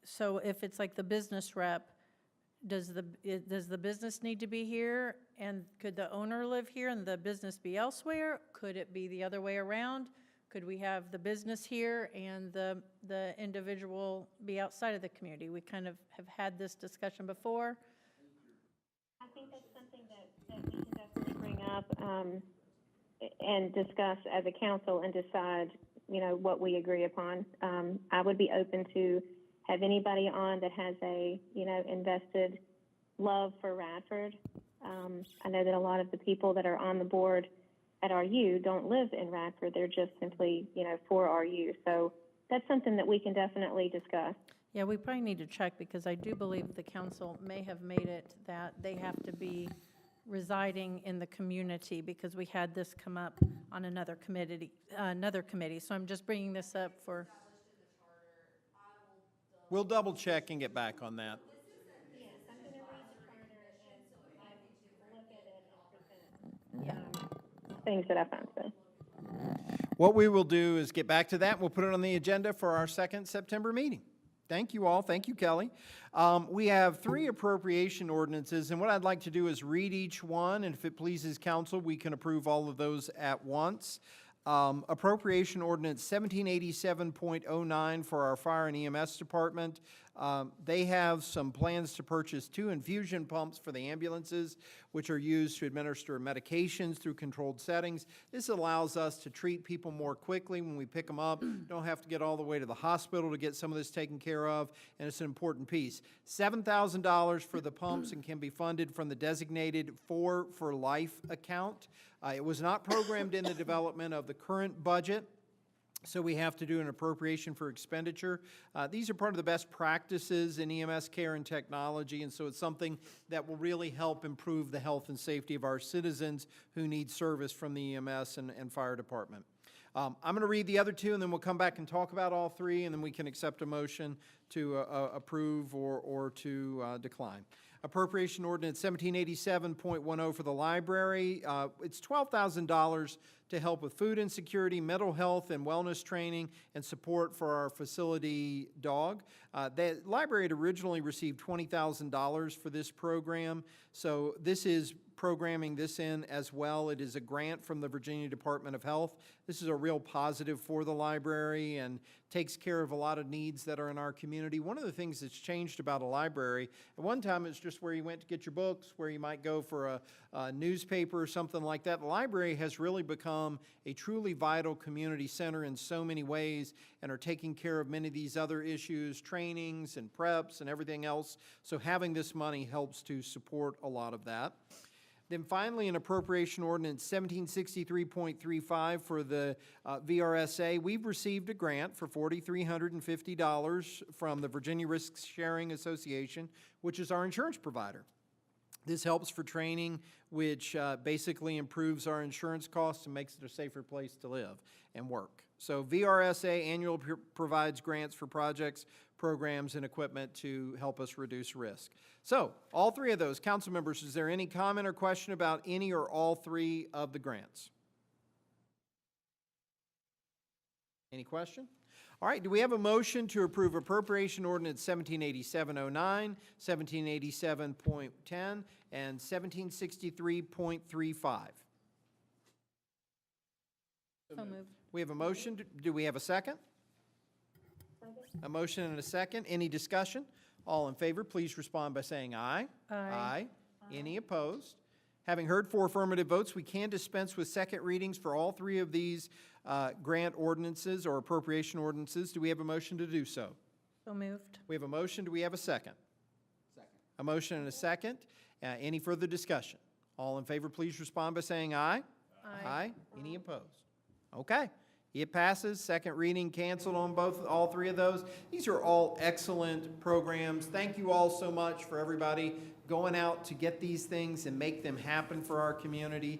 so if it's like the business rep, does the business need to be here? And could the owner live here and the business be elsewhere? Could it be the other way around? Could we have the business here and the individual be outside of the community? We kind of have had this discussion before. I think that's something that we can definitely bring up and discuss as a council and decide, you know, what we agree upon. I would be open to have anybody on that has a, you know, invested love for Radford. I know that a lot of the people that are on the board at RU don't live in Radford. They're just simply, you know, for RU. So that's something that we can definitely discuss. Yeah, we probably need to check because I do believe the council may have made it that they have to be residing in the community because we had this come up on another committee. So I'm just bringing this up for. We'll double check and get back on that. Yes, I'm going to read the charter and look at it and present things that I found. So. What we will do is get back to that. We'll put it on the agenda for our second September meeting. Thank you all. Thank you, Kelly. We have 3 appropriation ordinances, and what I'd like to do is read each one, and if it pleases council, we can approve all of those at once. Appropriation Ordinance 1787.09 for our Fire and EMS Department. They have some plans to purchase 2 infusion pumps for the ambulances, which are used to administer medications through controlled settings. This allows us to treat people more quickly when we pick them up. Don't have to get all the way to the hospital to get some of this taken care of, and it's an important piece. $7,000 for the pumps and can be funded from the designated 4 for Life account. It was not programmed in the development of the current budget, so we have to do an appropriation for expenditure. These are part of the best practices in EMS care and technology, and so it's something that will really help improve the health and safety of our citizens who need service from the EMS and fire department. I'm going to read the other 2, and then we'll come back and talk about all 3, and then we can accept a motion to approve or to decline. Appropriation Ordinance 1787.10 for the library. It's $12,000 to help with food insecurity, mental health and wellness training, and support for our facility dog. The library had originally received $20,000 for this program, so this is programming this in as well. It is a grant from the Virginia Department of Health. This is a real positive for the library and takes care of a lot of needs that are in our community. One of the things that's changed about a library, at one time it's just where you went to get your books, where you might go for a newspaper or something like that. The library has really become a truly vital community center in so many ways and are taking care of many of these other issues, trainings and preps and everything else. So having this money helps to support a lot of that. Then finally, an appropriation ordinance 1763.35 for the VRSA. We've received a grant for $4,350 from the Virginia Risk Sharing Association, which is our insurance provider. This helps for training, which basically improves our insurance costs and makes it a safer place to live and work. So VRSA annually provides grants for projects, programs, and equipment to help us reduce risk. So all 3 of those. Council members, is there any comment or question about any or all 3 of the grants? Any question? All right, do we have a motion to approve Appropriation Ordinance 1787.09, 1787.10, and 1763.35? So moved. We have a motion. Do we have a second? A motion and a second. Any discussion? All in favor, please respond by saying aye. Aye. Any opposed? Having heard 4 affirmative votes, we can dispense with second readings for all 3 of these grant ordinances or appropriation ordinances. Do we have a motion to do so? So moved. We have a motion. Do we have a second? Second. A motion and a second. Any further discussion? All in favor, please respond by saying aye. Aye. Any opposed? Okay. It passes. Second reading canceled on all 3 of those. These are all excellent programs. Thank you all so much for everybody going out to get these things and make them happen for our community.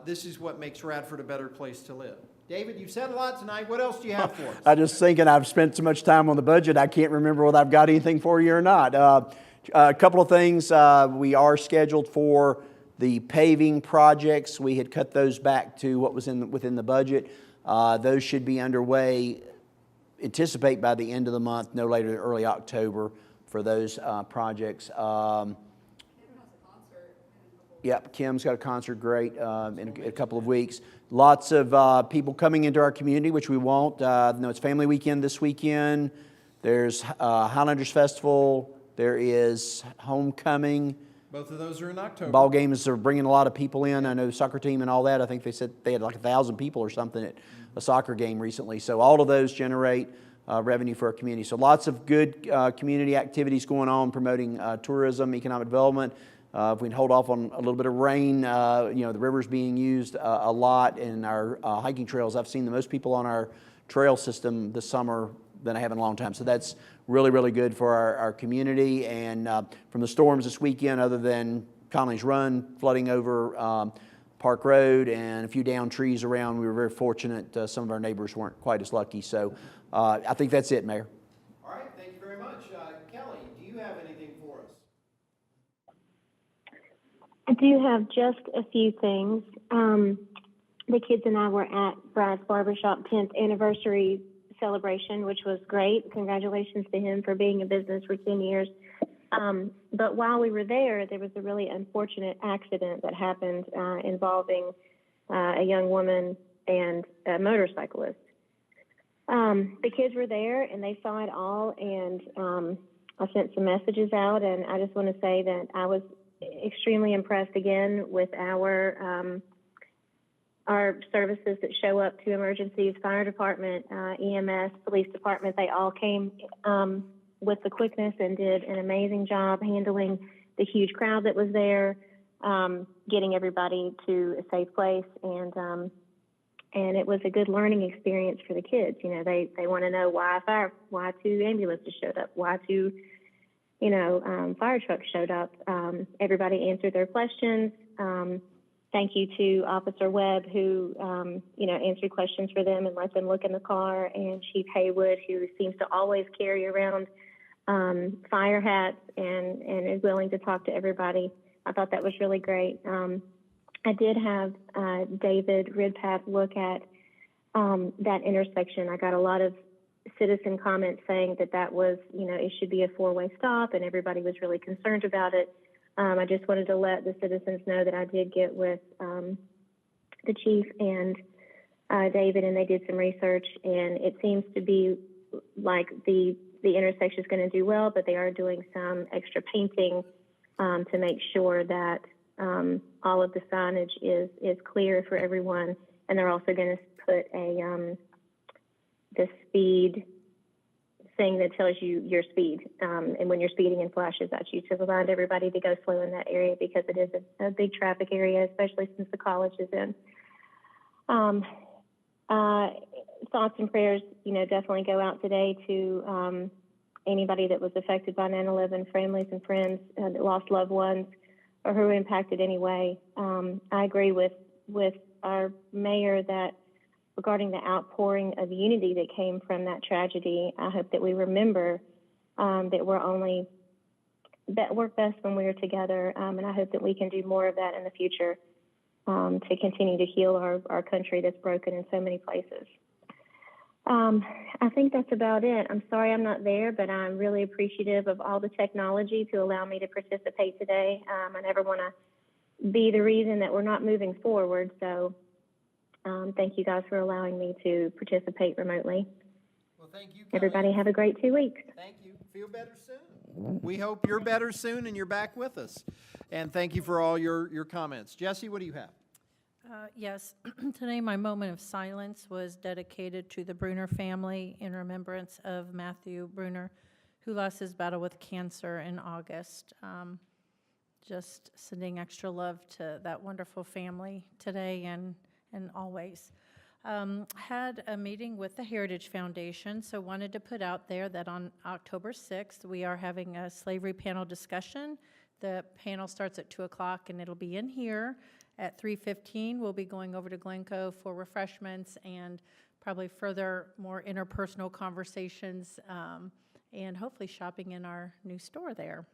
This is what makes Radford a better place to live. David, you've said a lot tonight. What else do you have for us? I'm just thinking I've spent so much time on the budget, I can't remember whether I've got anything for you or not. A couple of things. We are scheduled for the paving projects. We had cut those back to what was within the budget. Those should be underway, anticipate by the end of the month, no later than early October for those projects. Yep, Kim's got a concert, great, in a couple of weeks. Lots of people coming into our community, which we won't. No, it's Family Weekend this weekend. There's Highlanders Festival. There is Homecoming. Both of those are in October. Ball games are bringing a lot of people in. I know the soccer team and all that. I think they said they had like 1,000 people or something at a soccer game recently. So all of those generate revenue for our community. So lots of good community activities going on, promoting tourism, economic development. If we can hold off on a little bit of rain, the river's being used a lot, and our hiking trails. I've seen the most people on our trail system this summer than I have in a long time. So that's really, really good for our community. And from the storms this weekend, other than Conley's Run flooding over Park Road and a few downed trees around, we were very fortunate. Some of our neighbors weren't quite as lucky. So I think that's it, Mayor. All right, thank you very much. Kelly, do you have anything for us? I do have just a few things. The kids and I were at Brad's Barbershop 10th anniversary celebration, which was great. Congratulations to him for being in business for 10 years. But while we were there was a really unfortunate accident that happened involving a young woman and a motorcyclist. The kids were there and they saw it all, and I sent some messages out, and I just want to say that I was extremely impressed again with our services that show up to emergencies, fire department, EMS, police department. They all came with the quickness and did an amazing job handling the huge crowd that was there, getting everybody to a safe place, and it was a good learning experience for the kids. You know, they want to know why 2 ambulances showed up, why 2, fire trucks showed up. Everybody answered their questions. Thank you to Officer Webb, who, answered questions for them and let them look in the car, and Chief Haywood, who seems to always carry around fire hats and is willing to talk to everybody. I thought that was really great. I did have David Ridpath look at that intersection. I got a lot of citizen comments saying that was, it should be a 4-way stop, and everybody was really concerned about it. I just wanted to let the citizens know that I did get with the chief and David, and they did some research, and it seems to be like the intersection is going to do well, but they are doing some extra painting to make sure that all of the signage is clear for everyone, and they're also going to put the speed thing that tells you your speed, and when you're speeding and flashes at you, to remind everybody to go slow in that area, because it is a big traffic area, especially since the college is in. Thoughts and prayers, definitely go out today to anybody that was affected by 9/11, families and friends that lost loved ones or who were impacted anyway. I agree with our mayor that regarding the outpouring of unity that came from that tragedy, I hope that we remember that we're best when we're together, and I hope that we can do more of that in the future to continue to heal our country that's broken in so many places. I think that's about it. I'm sorry I'm not there, but I'm really appreciative of all the technology to allow me to participate today. I never want to be the reason that we're not moving forward, so thank you guys for allowing me to participate remotely. Well, thank you, Kelly. Everybody have a great 2 weeks. Thank you. Feel better soon. We hope you're better soon and you're back with us. And thank you for all your comments. Jesse, what do you have? Yes, today my moment of silence was dedicated to the Bruner family in remembrance of Matthew Bruner, who lost his battle with cancer in August. Just sending extra love to that wonderful family today and always. Had a meeting with the Heritage Foundation, so wanted to put out there that on October 6th, we are having a slavery panel discussion. The panel starts at 2 o'clock, and it'll be in here. At 3:15, we'll be going over to Glencoe for refreshments and probably further more interpersonal conversations and hopefully shopping in our new store there.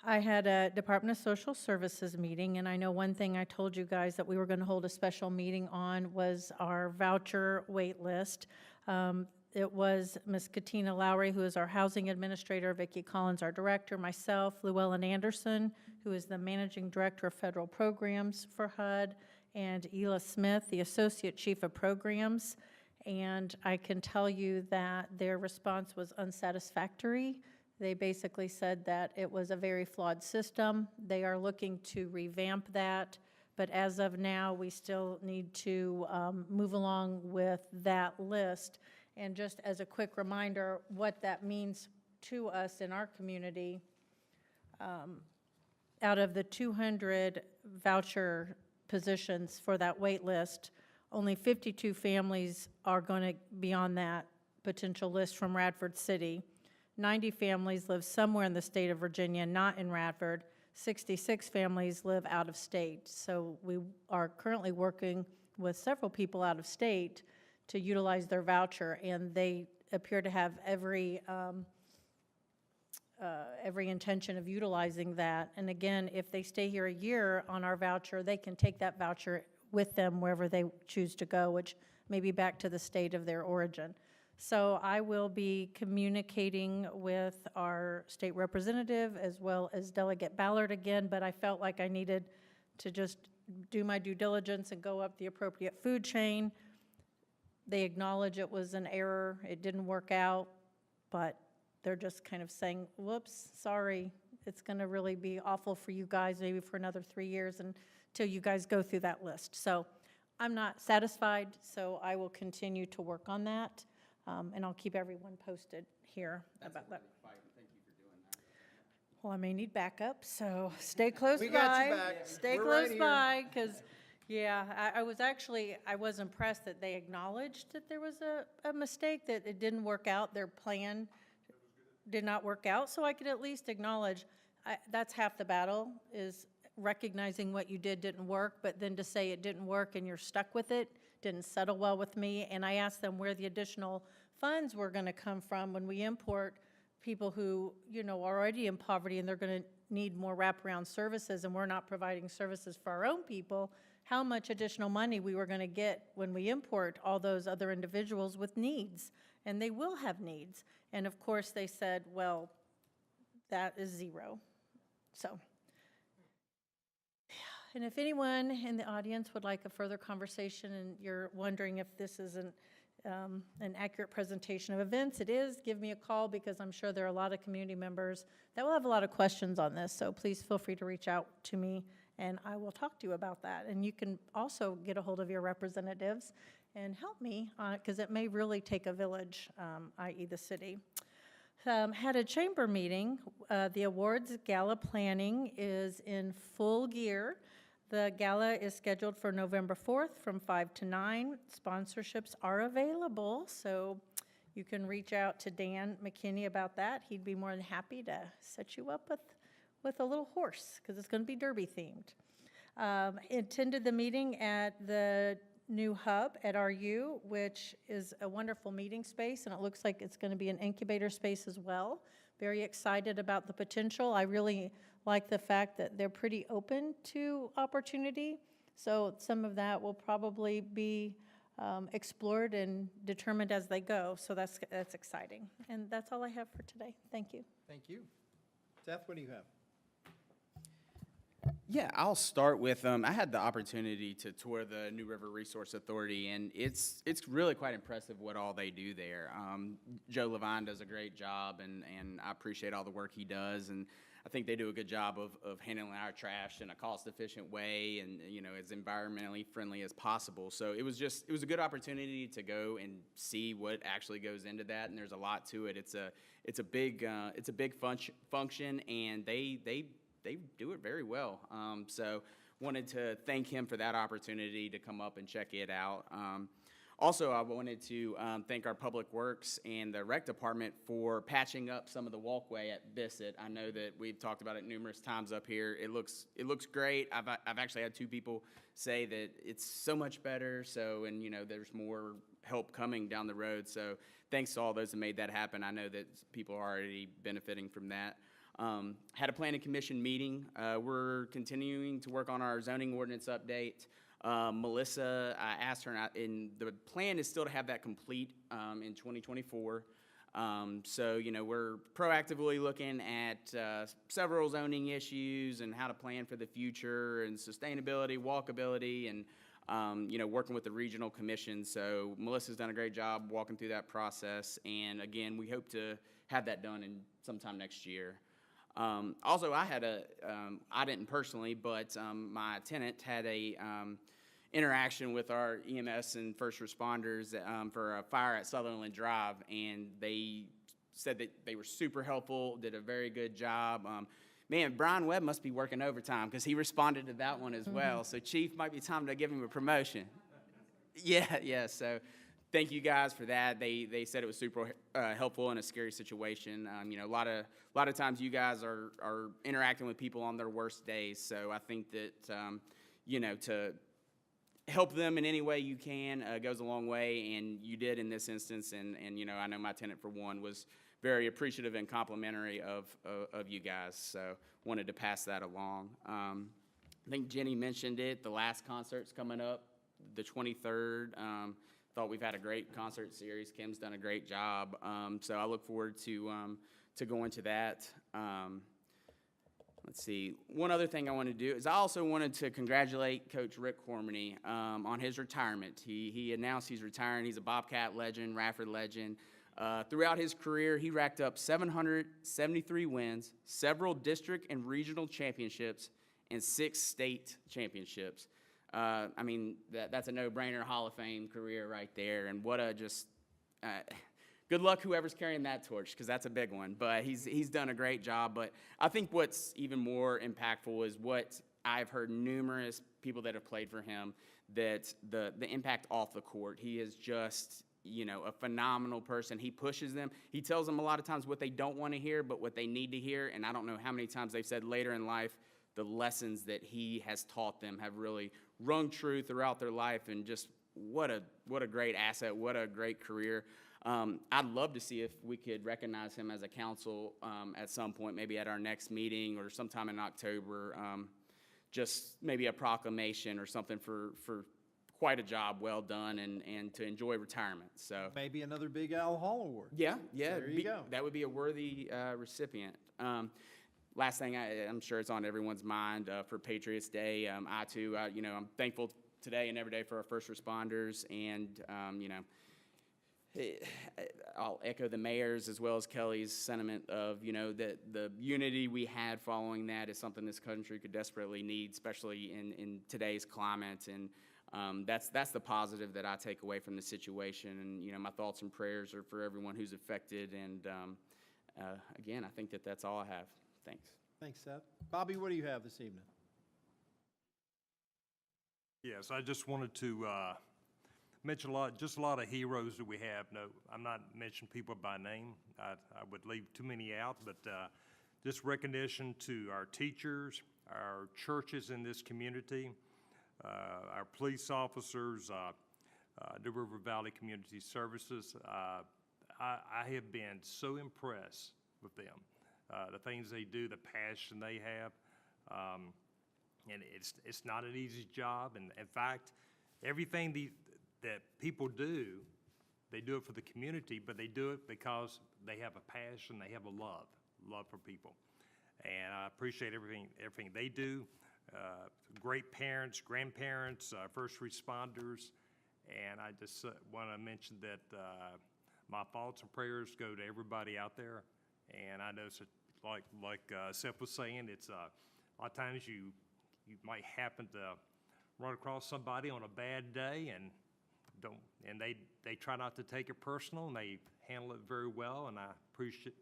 I had a Department of Social Services meeting, and I know one thing I told you guys that we were going to hold a special meeting on was our voucher wait list. It was Ms. Katina Lowry, who is our housing administrator, Vicki Collins, our director, myself, Llewellyn Anderson, who is the managing director of federal programs for HUD, and Ela Smith, the associate chief of programs. And I can tell you that their response was unsatisfactory. They basically said that it was a very flawed system. They are looking to revamp that, but as of now, we still need to move along with that list. And just as a quick reminder, what that means to us in our community, out of the 200 voucher positions for that wait list, only 52 families are going to be on that potential list from Radford City. 90 families live somewhere in the state of Virginia, not in Radford. 66 families live out of state. So we are currently working with several people out of state to utilize their voucher, and they appear to have every intention of utilizing that. And again, if they stay here a year on our voucher, they can take that voucher with them wherever they choose to go, which may be back to the state of their origin. So I will be communicating with our state representative as well as Delegate Ballard again, but I felt like I needed to just do my due diligence and go up the appropriate food chain. They acknowledge it was an error, it didn't work out, but they're just kind of saying, whoops, sorry, it's gonna really be awful for you guys, maybe for another 3 years until you guys go through that list. So I'm not satisfied, so I will continue to work on that, and I'll keep everyone posted here about that. Well, I may need backup, so stay close by. We got you back. Stay We're right close here. by, because, yeah, I was impressed that they acknowledged that there was a mistake, that it didn't work out, their plan did not work out, so I could at least acknowledge, that's half the battle, is recognizing what you did didn't work, but then to say it didn't work and you're stuck with it, didn't settle well with me, and I asked them where the additional funds were gonna come from when we import people who, you know, are already in poverty and they're gonna need more wraparound services, and we're not providing services for our own people, how much additional money we were gonna get when we import all those other individuals with needs, and they will have needs. And of course, they said, well, that is zero. So, and if anyone in the audience would like a further conversation and you're wondering if this is an accurate presentation of events, it is, give me a call, because I'm sure there are a lot of community members that will have a lot of questions on this. So please feel free to reach out to me and I will talk to you about that. And you can also get a hold of your representatives and help me, because it may really take a village, i.e. the city. Had a chamber meeting. The awards gala planning is in full gear. The gala is scheduled for November 4th from 5 to 9. Sponsorships are available, so you can reach out to Dan McKinney about that. He'd be more than happy to set you up with a little horse, because it's going to be Derby themed. Attended the meeting at the new hub at RU, which is a wonderful meeting space, and it looks like it's going to be an incubator space as well. Very excited about the potential. I really like the fact that they're pretty open to opportunity, so some of that will probably be explored and determined as they go, so that's exciting. And that's all I have for today. Thank you. Thank you. Seth, what do you have? Yeah, I'll start with, I had the opportunity to tour the New River Resource Authority, and it's really quite impressive what all they do there. Joe Levine does a great job, and I appreciate all the work he does, and I think they do a good job of handling our trash in a cost-efficient way and, you know, as environmentally friendly as possible. So it was a good opportunity to go and see what actually goes into that, and there's a lot to it. It's a big function, and they do it very well. So wanted to thank him for that opportunity to come up and check it out. Also, I wanted to thank our Public Works and the Rec Department for patching up some of the walkway at Bissett. I know that we've talked about it numerous times up here. It looks great. I've actually had 2 people say that it's so much better. So, and you know, there's more help coming down the road. So thanks to all those that made that happen. I know that people are already benefiting from that. Had a planning commission meeting. We're continuing to work on our zoning ordinance update. Melissa, I asked her, and the plan is still to have that complete in 2024. So, you know, we're proactively looking at several zoning issues and how to plan for the future and sustainability, walkability, and, you know, working with the regional commission. So Melissa's done a great job walking through that process. And again, we hope to have that done in sometime next year. Also, I had I didn't personally, but my tenant had a interaction with our EMS and first responders for a fire at Sutherland Drive, and they said that they were super helpful, did a very good job. Man, Brian Webb must be working overtime because he responded to that one as well. So, Chief, might be time to give him a promotion. Yeah, so thank you guys for that. They said it was super helpful in a scary situation. You know, a lot of times you guys are interacting with people on their worst days. So I think that, you know, to help them in any way you can goes a long way, and you did in this instance. And you know, I know my tenant, for one, was very appreciative and complimentary of you guys. So wanted to pass that along. I think Jenny mentioned it, the last concert's coming up, the 23rd. Thought we've had a great concert series. Kim's done a great job. So I look forward to going to that. Let's see. One other thing I want to do is I also wanted to congratulate Coach Rick Cormany on his retirement. He announced he's retiring. He's a Bobcat legend, Radford legend. Throughout his career, he racked up 773 wins, several district and regional championships, and 6 state championships. I mean, that's a no-brainer Hall of Fame career right there. And what a just good luck whoever's carrying that torch, because that's a big one. But he's done a great job. But I think what's even more impactful is what I've heard numerous people that have played for him, that the impact off the court. He is just, you know, a phenomenal person. He pushes them. He tells them a lot of times what they don't want to hear, but what they need to hear. And I don't know how many times they've said later in life, the lessons that he has taught them have really rung true throughout their life. And just what a great asset, what a great career. I'd love to see if we could recognize him as a council at some point, maybe at our next meeting or sometime in October. Just maybe a proclamation or something for quite a job well done and to enjoy retirement. So Maybe another Big Al Hall Award. yeah, There you go. that would be a worthy recipient. Last thing, I'm sure it's on everyone's mind for Patriots Day. I too, you know, I'm thankful today and every day for our first responders, and you know, I'll echo the mayor's as well as Kelly's sentiment of, you know, that the unity we had following that is something this country could desperately need, especially in today's climate. And that's the positive that I take away from the situation. And, you know, my thoughts and prayers are for everyone who's affected. And again, I think that's all I have. Thanks. Thanks, Seth. Bobby, what do you have this evening? Yes, I just wanted to mention a lot of heroes that we have. No, I'm not mentioning people by name. I would leave too many out, but just recognition to our teachers, our churches in this community, our police officers, the River Valley Community Services. I have been so impressed with them, the things they do, the passion they have. And it's not an easy job. And in fact, everything that people do, they do it for the community, but they do it because they have a passion, they have a love for people. And I appreciate everything they do. Great parents, grandparents, first responders. And I just want to mention that my thoughts and prayers go to everybody out there. And I know, like Seth was saying, it's a lot of times you might happen to run across somebody on a bad day and they try not to take it personal, and they handle it very well, and I'm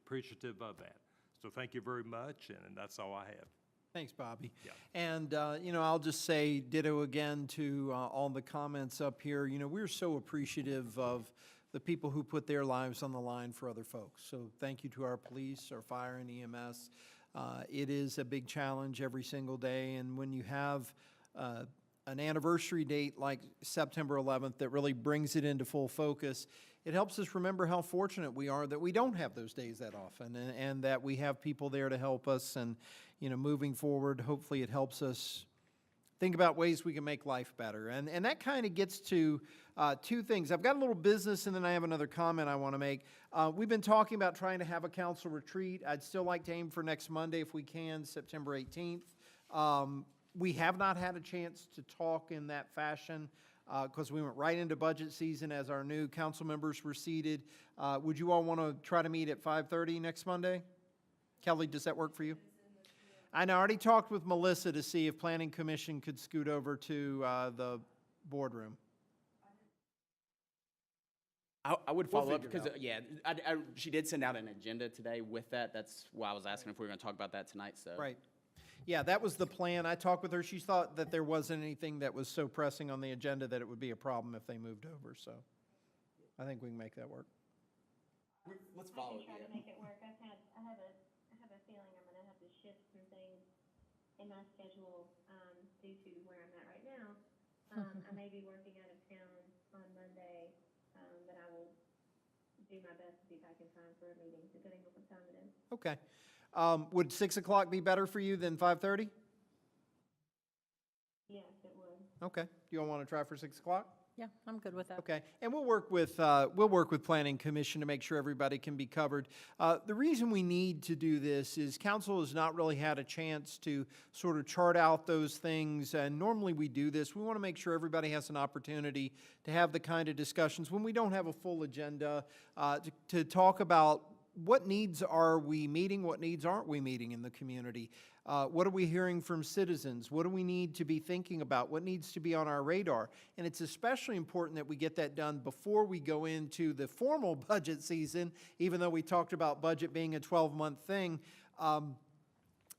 appreciative of that. So thank you very much, and that's all I have. Thanks, Bobby. Yeah. And, you know, I'll just say ditto again to all the comments up here. You know, we're so appreciative of the people who put their lives on the line for other folks. So thank you to our police, our fire and EMS. It is a big challenge every single day, and when you have an anniversary date like September 11th that really brings it into full focus, it helps us remember how fortunate we are that we don't have those days that often, and that we have people there to help us. And, you know, moving forward, hopefully it helps us think about ways we can make life better. And that kind of gets to two things. I've got a little business, and then I have another comment I want to make. We've been talking about trying to have a council retreat. I'd still like to aim for next Monday if we can, September 18th. We have not had a chance to talk in that fashion because we went right into budget season as our new council members were seated. Would you all want to try to meet at 5:30 next Monday? Kelly, does that work for you? I already talked with Melissa to see if Planning Commission could scoot over to the boardroom. I would follow up figure it because, she did send out an agenda today with that. That's why I was asking if we were going to talk about that tonight. So Right. Yeah, that was the plan. I talked with her. She thought that there wasn't anything that was so pressing on the agenda that it would be a problem if they moved over. So I think we can make that work. Let's follow I can try to make it work. I have a feeling I'm gonna have to shift some things in my schedule, due to where I'm at right now. I may be working out of town on Monday, but I will do my best to be back in time for a meeting, depending on what time it is. Okay. Would 6 o'clock be better for you than 5:30? Yes, it would. Okay, you all want to try for 6 o'clock? Yeah, I'm good with that. Okay, and we'll work with Planning Commission to make sure everybody can be covered. The reason we need to do this is council has not really had a chance to sort of chart out those things, and normally we do this. We want to make sure everybody has an opportunity to have the kind of discussions when we don't have a full agenda, to talk about what needs are we meeting, what needs aren't we meeting in the community. What are we hearing from citizens? What do we need to be thinking about? What needs to be on our radar? And it's especially important that we get that done before we go into the formal budget season, even though we talked about budget being a 12-month thing.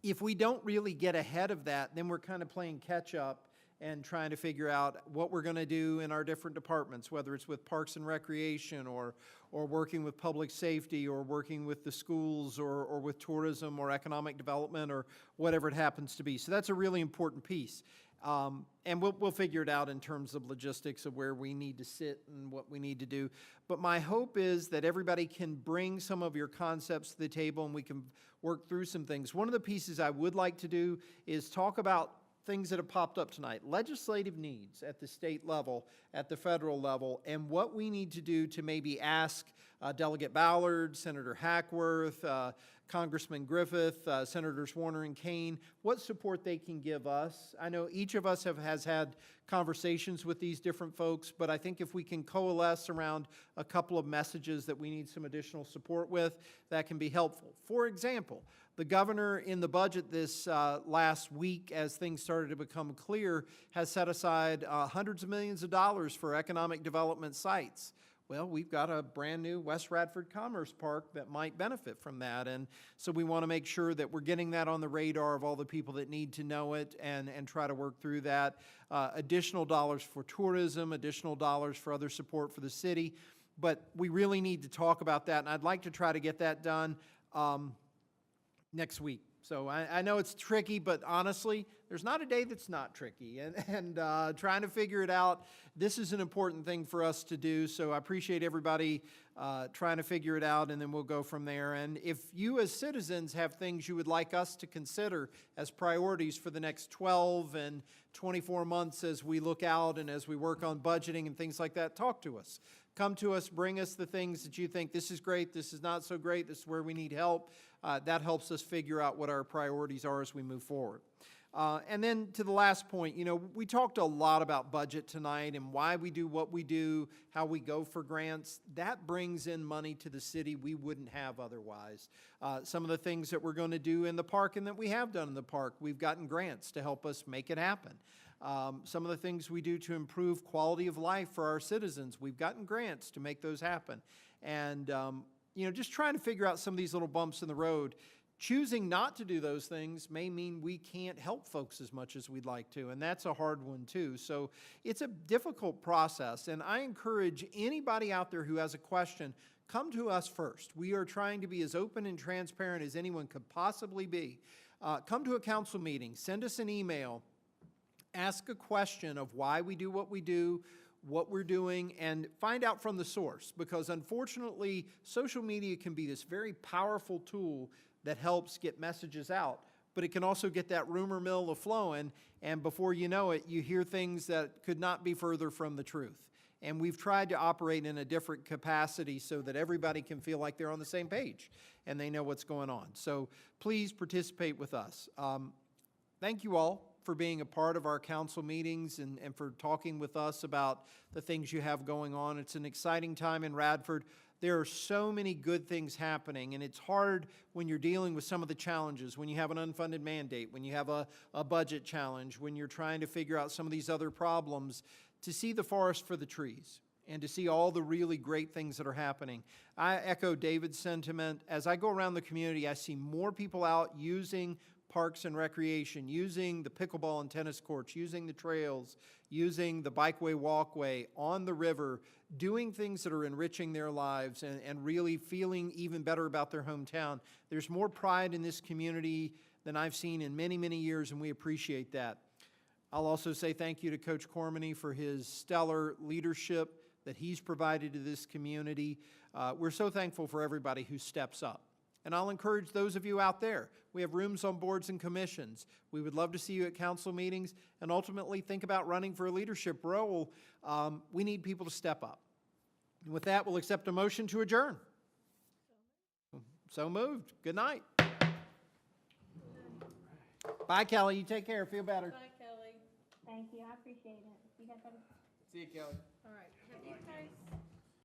If we don't really get ahead of that, then we're kind of playing catch-up and trying to figure out what we're going to do in our different departments, whether it's with Parks and Recreation or working with public safety or working with the schools or with tourism or economic development or whatever it happens to be. So that's a really important piece. And we'll figure it out in terms of logistics of where we need to sit and what we need to do. But my hope is that everybody can bring some of your concepts to the table and we can work through some things. One of the pieces I would like to do is talk about things that have popped up tonight, legislative needs at the state level, at the federal level, and what we need to do to maybe ask Delegate Ballard, Senator Hackworth, Congressman Griffith, Senators Warner and Kane, what support they can give us. I know each of us has had conversations with these different folks, but I think if we can coalesce around a couple of messages that we need some additional support with, that can be helpful. For example, the governor in the budget this last week, as things started to become clear, has set aside hundreds of millions of dollars for economic development sites. Well, we've got a brand new West Radford Commerce Park that might benefit from that. And so we want to make sure that we're getting that on the radar of all the people that need to know it and try to work through that. Additional dollars for tourism, additional dollars for other support for the city. But we really need to talk about that, and I'd like to try to get that done next week. So I know it's tricky, but honestly, there's not a day that's not tricky. And trying to figure it out, this is an important thing for us to do. So I appreciate everybody trying to figure it out, and then we'll go from there. And if you as citizens have things you would like us to consider as priorities for the next 12 and 24 months as we look out and as we work on budgeting and things like that, talk to us. Come to us, bring us the things that you think, this is great, this is not so great, this is where we need help. That helps us figure out what our priorities are as we move forward. And then to the last point, you know, we talked a lot about budget tonight and why we do what we do, how we go for grants. That brings in money to the city we wouldn't have otherwise. Some of the things that we're going to do in the park and that we have done in the park, we've gotten grants to help us make it happen. Some of the things we do to improve quality of life for our citizens, we've gotten grants to make those happen. And, you know, just trying to figure out some of these little bumps in the road. Choosing not to do those things may mean we can't help folks as much as we'd like to, and that's a hard one too. So it's a difficult process, and I encourage anybody out there who has a question, come to us first. We are trying to be as open and transparent as anyone could possibly be. Come to a council meeting, send us an email, ask a question of why we do, what we're doing, and find out from the source, because unfortunately, social media can be this very powerful tool that helps get messages out, but it can also get that rumor mill a-flowing, and before you know it, you hear things that could not be further from the truth. And we've tried to operate in a different capacity so that everybody can feel like they're on the same page and they know what's going on. So please participate with us. Thank you all for being a part of our council meetings and for talking with us about the things you have going on. It's an exciting time in Radford. There are so many good things happening, and it's hard when you're dealing with some of the challenges, when you have an unfunded mandate, when you have a budget challenge, when you're trying to figure out some of these other problems, to see the forest for the trees and to see all the really great things that are happening. I echo David's sentiment. As I go around the community, I see more people out using parks and recreation, using the pickleball and tennis courts, using the trails, using the bikeway, walkway, on the river, doing things that are enriching their lives and really feeling even better about their hometown. There's more pride in this community than I've seen in many, many years, and we appreciate that. I'll also say thank you to Coach Cormany for his stellar leadership that he's provided to this community. We're so thankful for everybody who steps up. And I'll encourage those of you out there, we have rooms on boards and commissions. We would love to see you at council meetings, and ultimately think about running for a leadership role. We need people to step up. And with that, we'll accept a motion to adjourn. So moved. Good night. Bye, Kelly. You take care. Feel better. Bye, Kelly. Thank you, I appreciate it. You guys have a See you, Kelly. All right. Have you guys